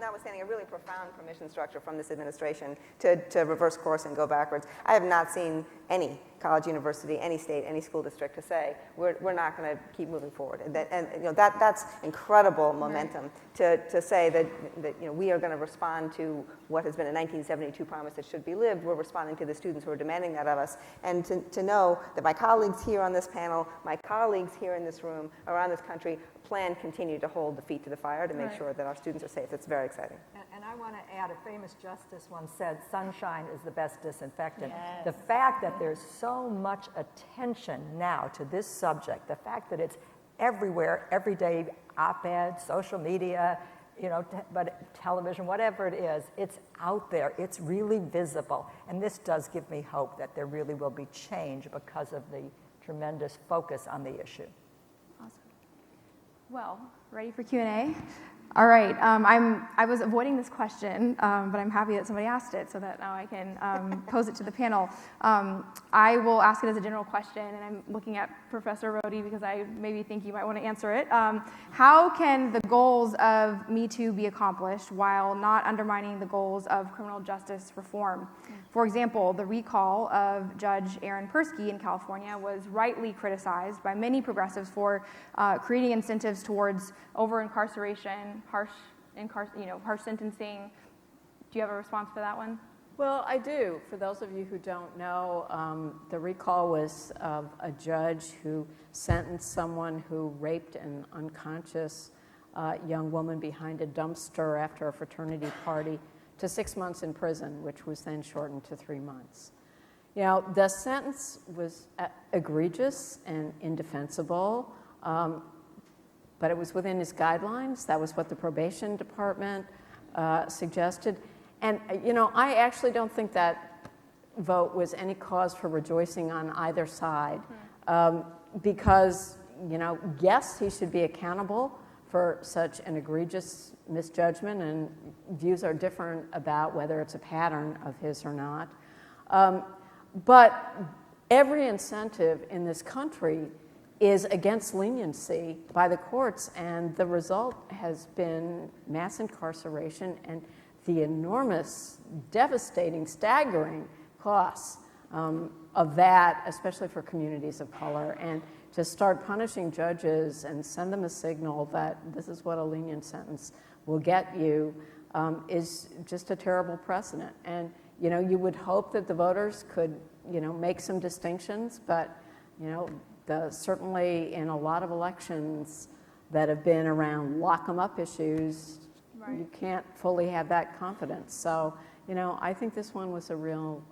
notwithstanding a really profound permission structure from this administration to reverse course and go backwards, I have not seen any college, university, any state, any school district to say we're not going to keep moving forward, and that's incredible momentum to say that we are going to respond to what has been a 1972 promise that should be lived. We're responding to the students who are demanding that of us, and to know that my colleagues here on this panel, my colleagues here in this room, around this country, plan continue to hold the feet to the fire to make sure that our students are safe. It's very exciting. And I want to add, a famous justice once said, sunshine is the best disinfectant. Yes. The fact that there's so much attention now to this subject, the fact that it's everywhere, every day, op-ed, social media, but television, whatever it is, it's out there. It's really visible. And this does give me hope that there really will be change because of the tremendous focus on the issue. Awesome. Well, ready for Q&A? All right. I was avoiding this question, but I'm happy that somebody asked it so that now I can pose it to the panel. I will ask it as a general question, and I'm looking at Professor Rodi because I maybe think you might want to answer it. How can the goals of Me Too be accomplished while not undermining the goals of criminal justice reform? For example, the recall of Judge Aaron Persky in California was rightly criticized by many progressives for creating incentives towards over-incarceration, harsh sentencing. Do you have a response for that one? Well, I do. For those of you who don't know, the recall was of a judge who sentenced someone who raped an unconscious young woman behind a dumpster after a fraternity party to 6 months in prison, which was then shortened to 3 months. You know, the sentence was egregious and indefensible, but it was within his guidelines. That was what the probation department suggested. And, you know, I actually don't think that vote was any cause for rejoicing on either side, because, you know, yes, he should be accountable for such an egregious misjudgment, and views are different about whether it's a pattern of his or not. But every incentive in this country is against leniency by the courts, and the result has been mass incarceration and the enormous, devastating, staggering costs of that, especially for communities of color. And to start punishing judges and send them a signal that this is what a lenient sentence will get you is just a terrible precedent. And, you know, you would hope that the voters could, you know, make some distinctions, but, you know, certainly in a lot of elections that have been around lock 'em up issues, right, you can't fully have that confidence. So, you know, I think this one was a real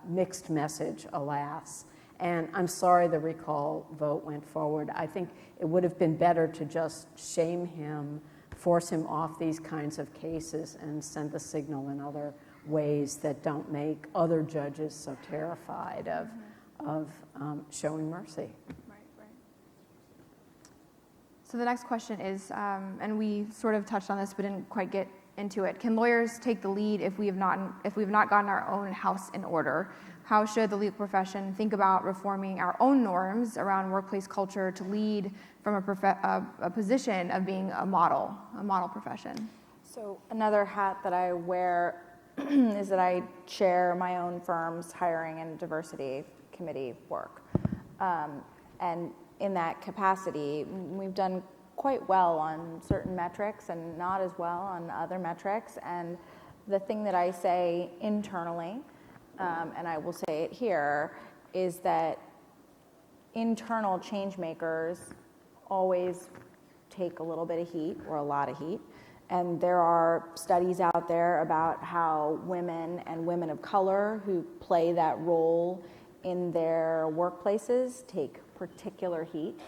mixed message, alas. And I'm sorry the recall vote went forward. I think it would have been better to just shame him, force him off these kinds of cases, and send the signal in other ways that don't make other judges so terrified of showing mercy. Right. So the next question is, and we sort of touched on this but didn't quite get into it. Can lawyers take the lead if we have not gotten our own house in order? How should the legal profession think about reforming our own norms around workplace culture to lead from a position of being a model profession? So another hat that I wear is that I chair my own firm's hiring and diversity committee work. And in that capacity, we've done quite well on certain metrics and not as well on other metrics. And the thing that I say internally, and I will say it here, is that internal change makers always take a little bit of heat or a lot of heat. And there are studies out there about how women and women of color who play that role in their workplaces take particular heat.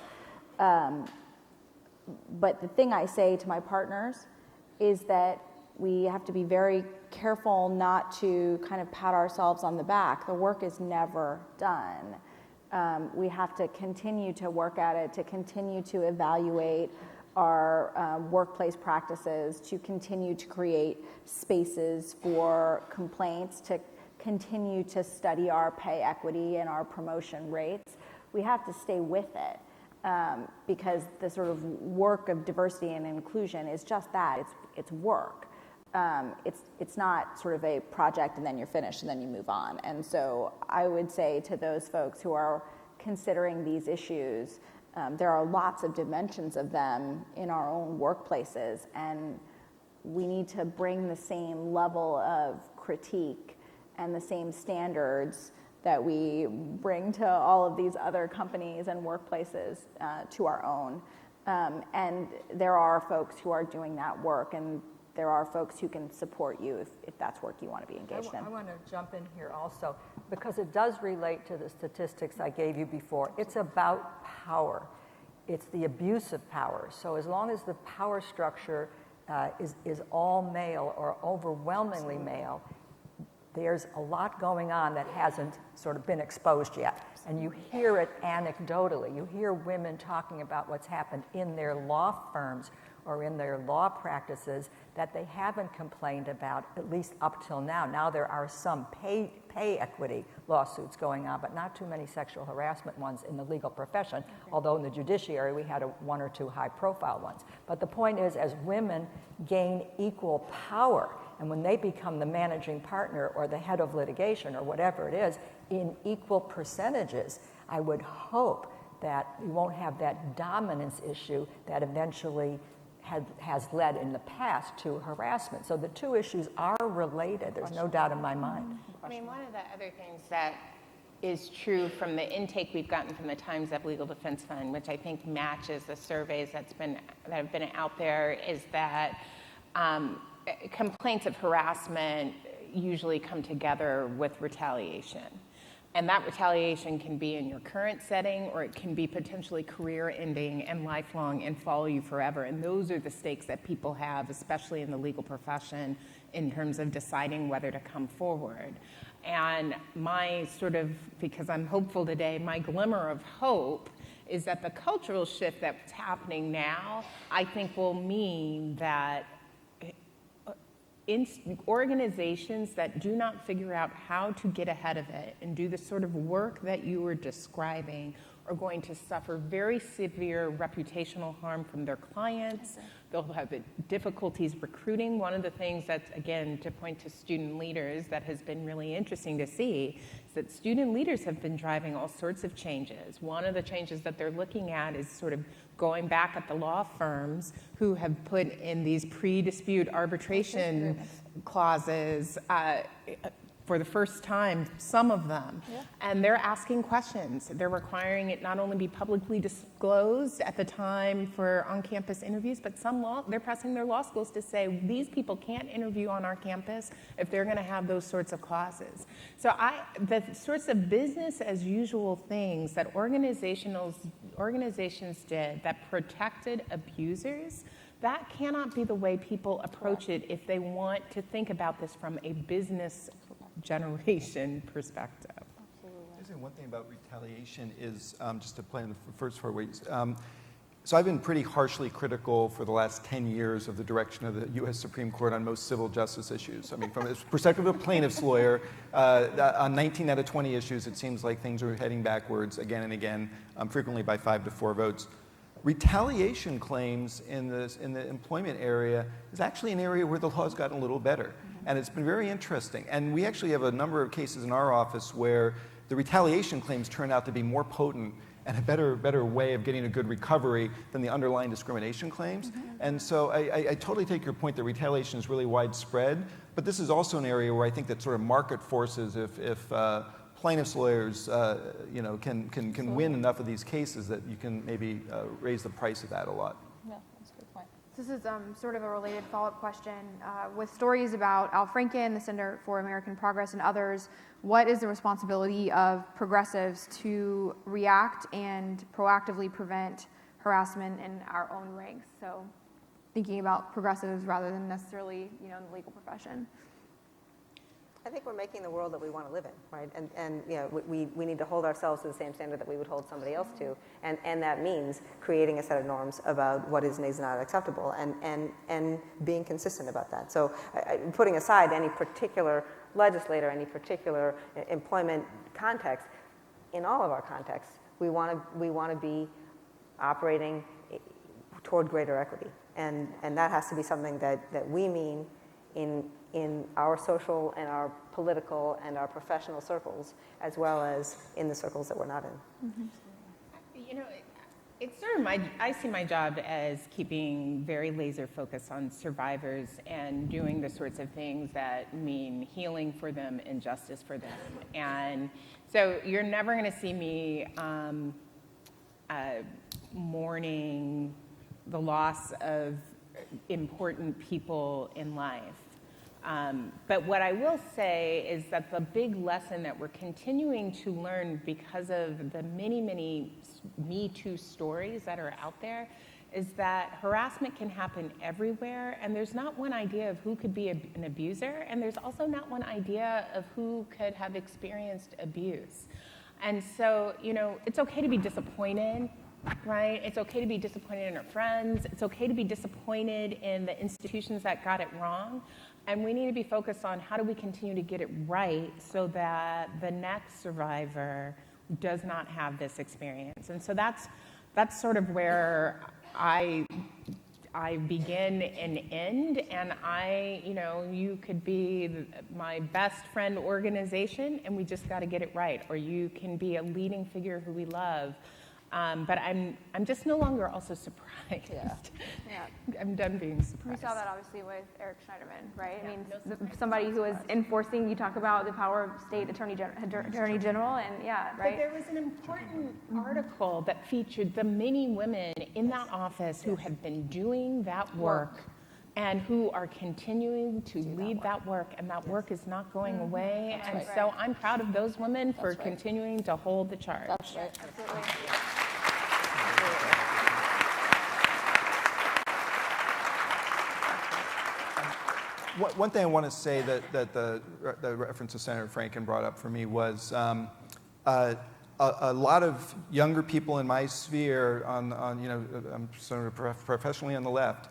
But the thing I say to my partners is that we have to be very careful not to kind of pat ourselves on the back. The work is never done. We have to continue to work at it, to continue to evaluate our workplace practices, to continue to create spaces for complaints, to continue to study our pay equity and our promotion rates. We have to stay with it because the sort of work of diversity and inclusion is just that. It's work. It's not sort of a project and then you're finished and then you move on. And so I would say to those folks who are considering these issues, there are lots of dimensions of them in our own workplaces, and we need to bring the same level of critique and the same standards that we bring to all of these other companies and workplaces to our own. And there are folks who are doing that work, and there are folks who can support you if that's work you want to be engaged in. I want to jump in here also, because it does relate to the statistics I gave you before. It's about power. It's the abuse of power. So as long as the power structure is all male or overwhelmingly male, there's a lot going on that hasn't sort of been exposed yet. And you hear it anecdotally. You hear women talking about what's happened in their law firms or in their law practices that they haven't complained about, at least up till now. Now there are some pay equity lawsuits going on, but not too many sexual harassment ones in the legal profession, although in the judiciary we had one or two high-profile ones. But the point is, as women gain equal power, and when they become the managing partner or the head of litigation or whatever it is, in equal percentages, I would hope that we won't have that dominance issue that eventually has led in the past to harassment. So the two issues are related. There's no doubt in my mind. I mean, one of the other things that is true from the intake we've gotten from the Times Up Legal Defense Fund, which I think matches the surveys that have been out there, is that complaints of harassment usually come together with retaliation. And that retaliation can be in your current setting, or it can be potentially career-ending and lifelong and follow you forever. And those are the stakes that people have, especially in the legal profession, in terms of deciding whether to come forward. And my sort of, because I'm hopeful today, my glimmer of hope is that the cultural shift that's happening now, I think will mean that organizations that do not figure out how to get ahead of it and do the sort of work that you were describing are going to suffer very severe reputational harm from their clients. They'll have difficulties recruiting. One of the things that's, again, to point to student leaders that has been really interesting to see is that student leaders have been driving all sorts of changes. One of the changes that they're looking at is sort of going back at the law firms who have put in these pre-dispute arbitration clauses for the first time, some of them. Yeah. And they're asking questions. They're requiring it not only be publicly disclosed at the time for on-campus interviews, but they're pressing their law schools to say, these people can't interview on our campus if they're going to have those sorts of clauses. So the sorts of business as usual things that organizations did that protected abusers, that cannot be the way people approach it if they want to think about this from a business generation perspective. Absolutely. One thing about retaliation is, just to play in the first four weeks, so I've been pretty harshly critical for the last 10 years of the direction of the U.S. Supreme Court on most civil justice issues. I mean, from the perspective of a plaintiff's lawyer, on 19 out of 20 issues, it seems like things are heading backwards again and again, frequently by 5 to 4 votes. Retaliation claims in the employment area is actually an area where the law's gotten a little better. And it's been very interesting. And we actually have a number of cases in our office where the retaliation claims turn out to be more potent and a better way of getting a good recovery than the underlying discrimination claims. Mm-hmm. And so I totally take your point that retaliation is really widespread, but this is also an area where I think that sort of market forces, if plaintiffs' lawyers can win enough of these cases, that you can maybe raise the price of that a lot. Yeah, that's a good point. This is sort of a related follow-up question. With stories about Al Franken, the Center for American Progress, and others, what is the responsibility of progressives to react and proactively prevent harassment in our own ranks? So thinking about progressives rather than necessarily, in the legal profession. I think we're making the world that we want to live in, right? And we need to hold ourselves to the same standard that we would hold somebody else to. And that means creating a set of norms about what is and is not acceptable and being consistent about that. So putting aside any particular legislator, any particular employment context, in all of our contexts, we want to be operating toward greater equity. And that has to be something that we mean in our social and our political and our professional circles, as well as in the circles that we're not in. Mm-hmm. It's sort of I see my job as keeping very laser focused on survivors and doing the sorts of things that mean healing for them and justice for them. And so you're never going to see me mourning the loss of important people in life. But what I will say is that the big lesson that we're continuing to learn because of the many, many Me Too stories that are out there is that harassment can happen everywhere, and there's not one idea of who could be an abuser, and there's also not one idea of who could have experienced abuse. And so, you know, it's okay to be disappointed, right? It's okay to be disappointed in our friends. It's okay to be disappointed in the institutions that got it wrong. And we need to be focused on how do we continue to get it right so that the next survivor does not have this experience. And so that's sort of where I begin and end, and you know, you could be my best friend organization, and we just got to get it right, or you can be a leading figure who we love. But I'm just no longer also surprised. Yeah. I'm done being surprised. We saw that obviously with Eric Schneiderman, right? Yeah, I mean, no surprise. somebody who was enforcing, you talk about the power of state attorney general, and yeah, right? But there was an important article that featured the many women in that office who have been doing that work and who are continuing to lead that work, and that work is not going away. And so I'm proud of those women for continuing to hold the charge. That's right. Absolutely. One thing I want to say that the reference to Senator Franken brought up for me was a lot of younger people in my sphere you know, I'm sort of professionally on the left,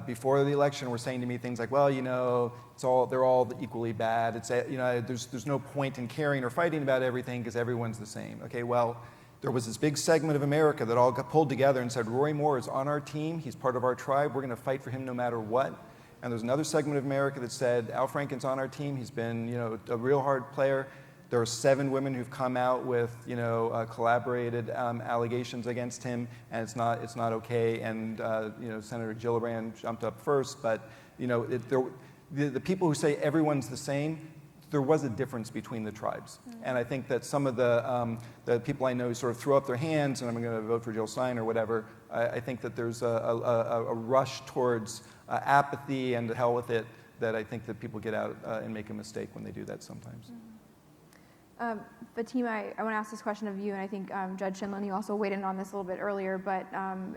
before the election were saying to me things like, well, you know, they're all equally bad. It's, you know, there's no point in caring or fighting about everything because everyone's the same. Okay, well, there was this big segment of America that all got pulled together and said, Roy Moore is on our team. He's part of our tribe. We're going to fight for him no matter what. And there's another segment of America that said, Al Franken's on our team. He's been, you know, a real hard player. There are 7 women who've come out with, you know, collaborated allegations against him, and it's not okay. And you know, Senator Gillibrand jumped up first, but you know, the people who say everyone's the same, there was a difference between the tribes. And I think that some of the people I know who sort of throw up their hands and I'm going to vote for Jill Stein or whatever, I think that there's a rush towards apathy and to hell with it that I think that people get out and make a mistake when they do that sometimes. Fatima, I want to ask this question of you, and I think Judge Shinlin, you also weighed in on this a little bit earlier, but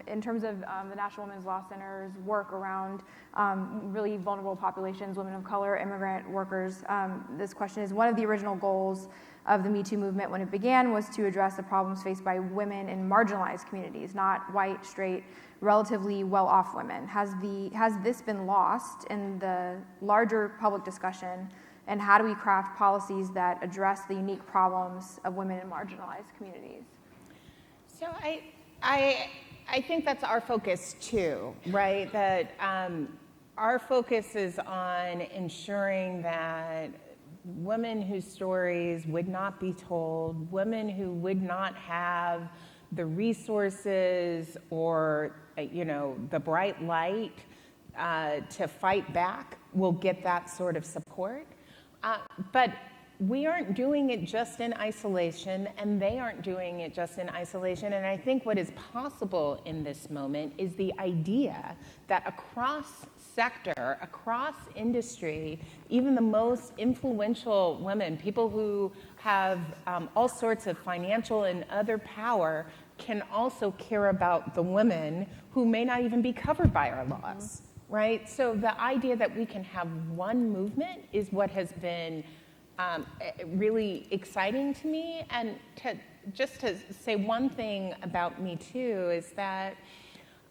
in terms of the National Women's Law Center's work around really vulnerable populations, women of color, immigrant workers, this question is, one of the original goals of the Me Too movement when it began was to address the problems faced by women in marginalized communities, not white, straight, relatively well-off women. Has this been lost in the larger public discussion? And how do we craft policies that address the unique problems of women in marginalized communities? So I think that's our focus too, right? That our focus is on ensuring that women whose stories would not be told, women who would not have the resources or you know, the bright light to fight back will get that sort of support. But we aren't doing it just in isolation, and they aren't doing it just in isolation. And I think what is possible in this moment is the idea that across sector, across industry, even the most influential women, people who have all sorts of financial and other power, can also care about the women who may not even be covered by our laws. Right? So the idea that we can have one movement is what has been really exciting to me. And just to say one thing about Me Too is that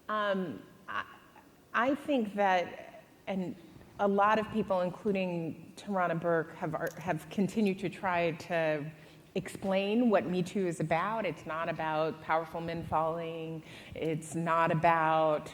I think that, and a lot of people, including Tarana Burke, have continued to try to explain what Me Too is about. It's not about powerful men falling. It's not about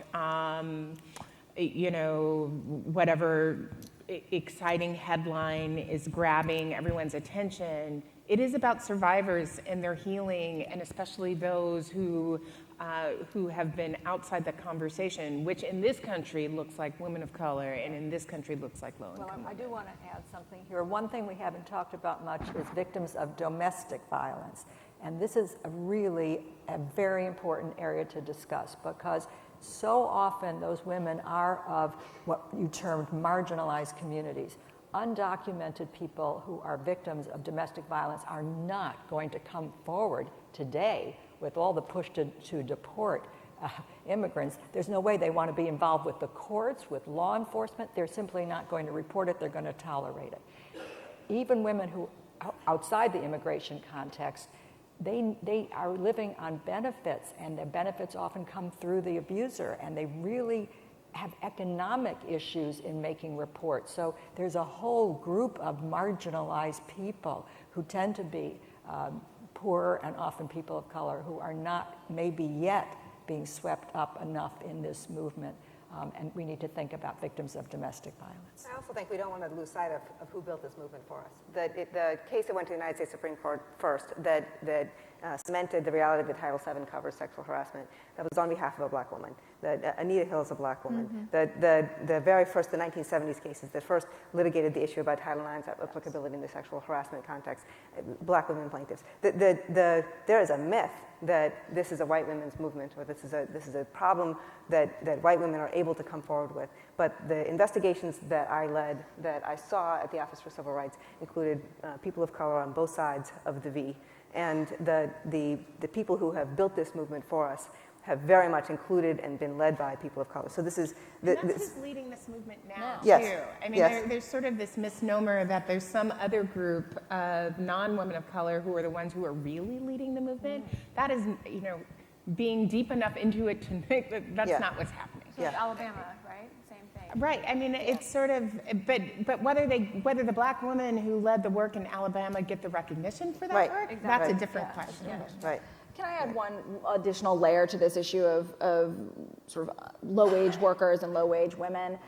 you know, whatever exciting headline is grabbing everyone's attention. It is about survivors and their healing, and especially those who have been outside the conversation, which in this country looks like women of color, and in this country looks like low-income women. I do want to add something here. One thing we haven't talked about much is victims of domestic violence. And this is a very important area to discuss, because so often those women are of what you termed marginalized communities. Undocumented people who are victims of domestic violence are not going to come forward today with all the push to deport immigrants, there's no way they want to be involved with the courts, with law enforcement. They're simply not going to report it. They're going to tolerate it. Even women who outside the immigration context, they are living on benefits, and the benefits often come through the abuser, and they really have economic issues in making reports. So there's a whole group of marginalized people who tend to be poor and often people of color who are not maybe yet being swept up enough in this movement. And we need to think about victims of domestic violence. I also think we don't want to lose sight of who built this movement for us. The case that went to the United States Supreme Court first that cemented the reality that Title VII covers sexual harassment, that was on behalf of a black woman. Anita Hill is a black woman. The very first, the 1970s cases that first litigated the issue about Title IX's applicability in the sexual harassment context, black women plaintiffs. There is a myth that this is a white women's movement, or this is a problem that white women are able to come forward with. But the investigations that I led, that I saw at the Office for Civil Rights, included people of color on both sides of the V. And the people who have built this movement for us have very much included and been led by people of color. So this is... And that's who's leading this movement now, Yes. too. I mean, Yes. there's sort of this misnomer that there's some other group of non-women of color who are the ones who are really leading the movement. That is, being deep enough into it to think that that's not what's happening. So it's Alabama, right? Same thing. Right. I mean, it's sort of, but whether the black women who led the work in Alabama get the recognition for that Right. work, Exactly. that's a Right. different question. Right. Can I add one additional layer to this issue of sort of low-wage workers and low-wage women?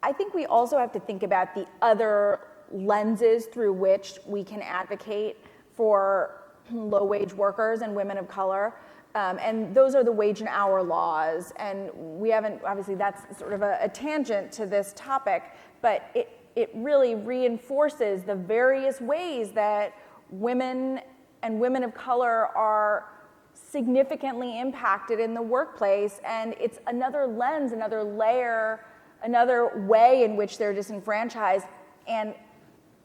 I think we also have to think about the other lenses through which we can advocate for low-wage workers and women of color. And those are the wage and hour laws. And we haven't, obviously that's sort of a tangent to this topic, but it really reinforces the various ways that women and women of color are significantly impacted in the workplace. And it's another lens, another layer, another way in which they're disenfranchised. And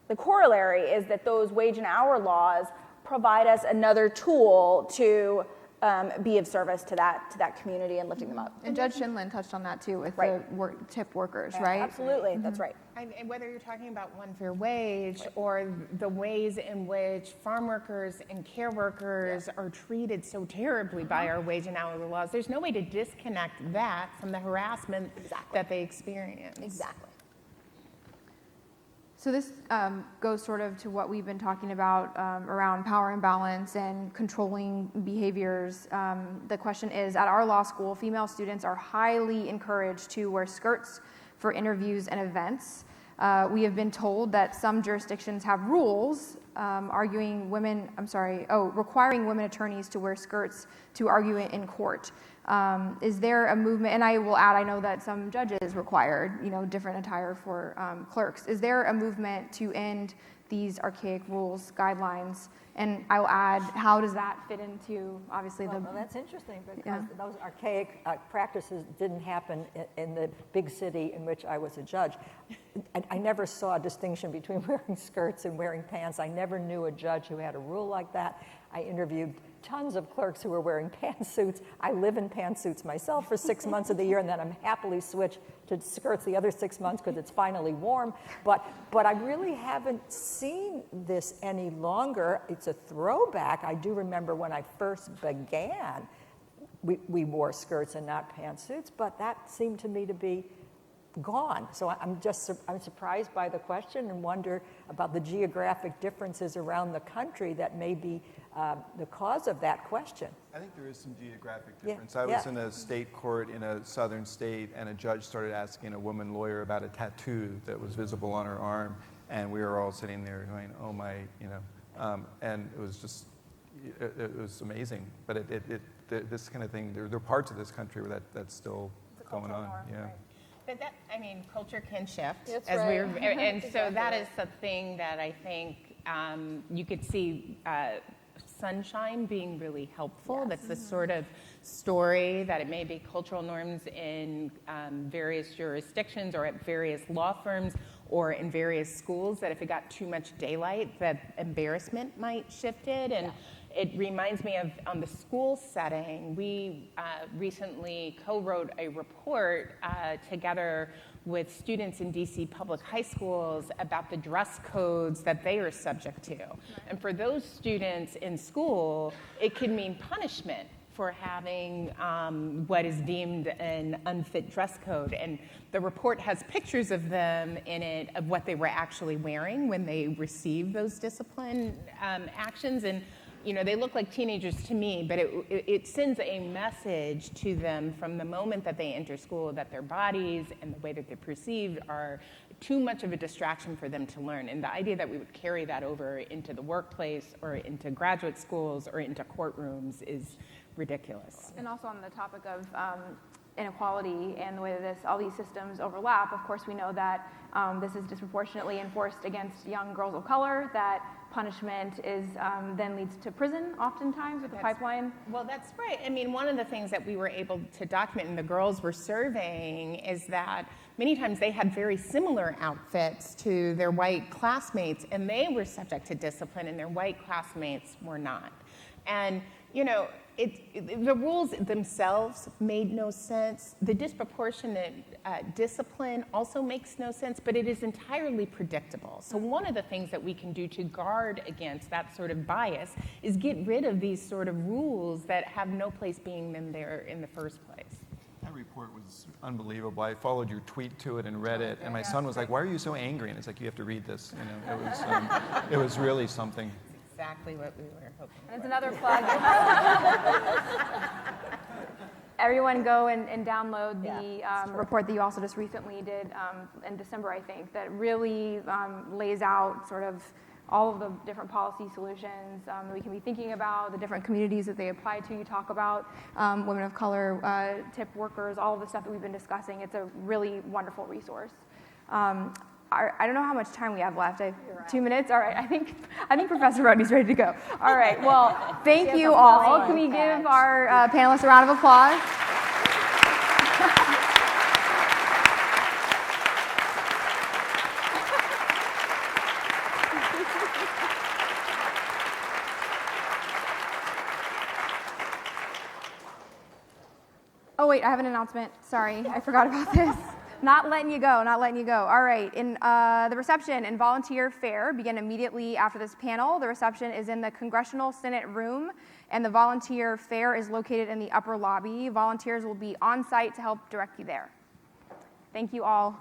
the corollary is that those wage and hour laws provide us another tool to be of service to that community and lifting them up. And Judge Shinlin touched on that too with Right. the tip workers, right? Absolutely, that's right. And whether you're talking about one fair wage or the ways in which farm workers and care workers are treated so terribly by our wage and hour laws, there's no way to disconnect that from the harassment that they experience. Exactly. So this goes sort of to what we've been talking about around power imbalance and controlling behaviors. The question is, at our law school, female students are highly encouraged to wear skirts for interviews and events. We have been told that some jurisdictions have rules requiring women attorneys to wear skirts to argue in court. Is there a movement, and I will add, I know that some judges required, different attire for clerks. Is there a movement to end these archaic rules, guidelines? And I will add, how does that fit into, obviously, Well, that's interesting because those archaic practices didn't happen in the big city in which I was a judge. I never saw a distinction between wearing skirts and wearing pants. I never knew a judge who had a rule like that. I interviewed tons of clerks who were wearing pantsuits. I live in pantsuits myself for 6 months of the year, and then I'm happily switched to skirts the other 6 months because it's finally warm. But I really haven't seen this any longer. It's a throwback. I do remember when I first began, we wore skirts and not pantsuits, but that seemed to me to be gone. So I'm surprised by the question and wonder about the geographic differences around the country that may be the cause of that question. I think there is some geographic difference. I was in a state court in a southern state, and a judge started asking a woman lawyer about a tattoo that was visible on her arm, and we were all sitting there going, "Oh my," and it was just, it was amazing. But this kind of thing, there are parts of this country where that's still going on. But culture can shift. That's as right. And so that is something that I think you could see sunshine being really helpful. That's the sort of story that it may be cultural norms in various jurisdictions or at various law firms or in various schools, that if it got too much daylight, that embarrassment might shift it. it reminds me of, on the school setting, we recently co-wrote a report together with students in DC public high schools about the dress codes that they are subject to. And for those students in school, it can mean punishment for having what is deemed an unfit dress code. And the report has pictures of them in it of what they were actually wearing when they received those discipline actions. And they look like teenagers to me, but it sends a message to them from the moment that they enter school that their bodies and the way that they're perceived are too much of a distraction for them to learn. And the idea that we would carry that over into the workplace or into graduate schools or into courtrooms is ridiculous. And also on the topic of inequality and the way that all these systems overlap, of course we know that this is disproportionately enforced against young girls of color, that punishment is then leads to prison oftentimes with the pipeline. Well, that's right. I mean, one of the things that we were able to document and the girls were surveying is that many times they had very similar outfits to their white classmates, and they were subject to discipline and their white classmates were not. And the rules themselves made no sense. The disproportionate discipline also makes no sense, but it is entirely predictable. So one of the things that we can do to guard against that sort of bias is get rid of these sort of rules that have no place being in there in the first place. That report was unbelievable. I followed your tweet to it and read it, and my son was like, "Why are you so angry?" And it's like, "You have to read this." It was really something. Exactly what we were hoping for. That's another plug. Everyone go and download the report that you also just recently did in December, I think, that really lays out sort of all of the different policy solutions that we can be thinking about, the different communities that they apply to. You talk about women of color, tip workers, all of the stuff that we've been discussing. It's a really wonderful resource. I don't know how much time we have left. 2 minutes? All right. I think Professor Rodney's ready to go. All right. Well, thank you all. Can we give our panelists a round of applause? Oh, wait, I have an announcement. Sorry, I forgot about this. Not letting you go. All right, the reception and volunteer fair begin immediately after this panel. The reception is in the Congressional Senate room, and the volunteer fair is located in the upper lobby. Volunteers will be on site to help direct you there. Thank you all.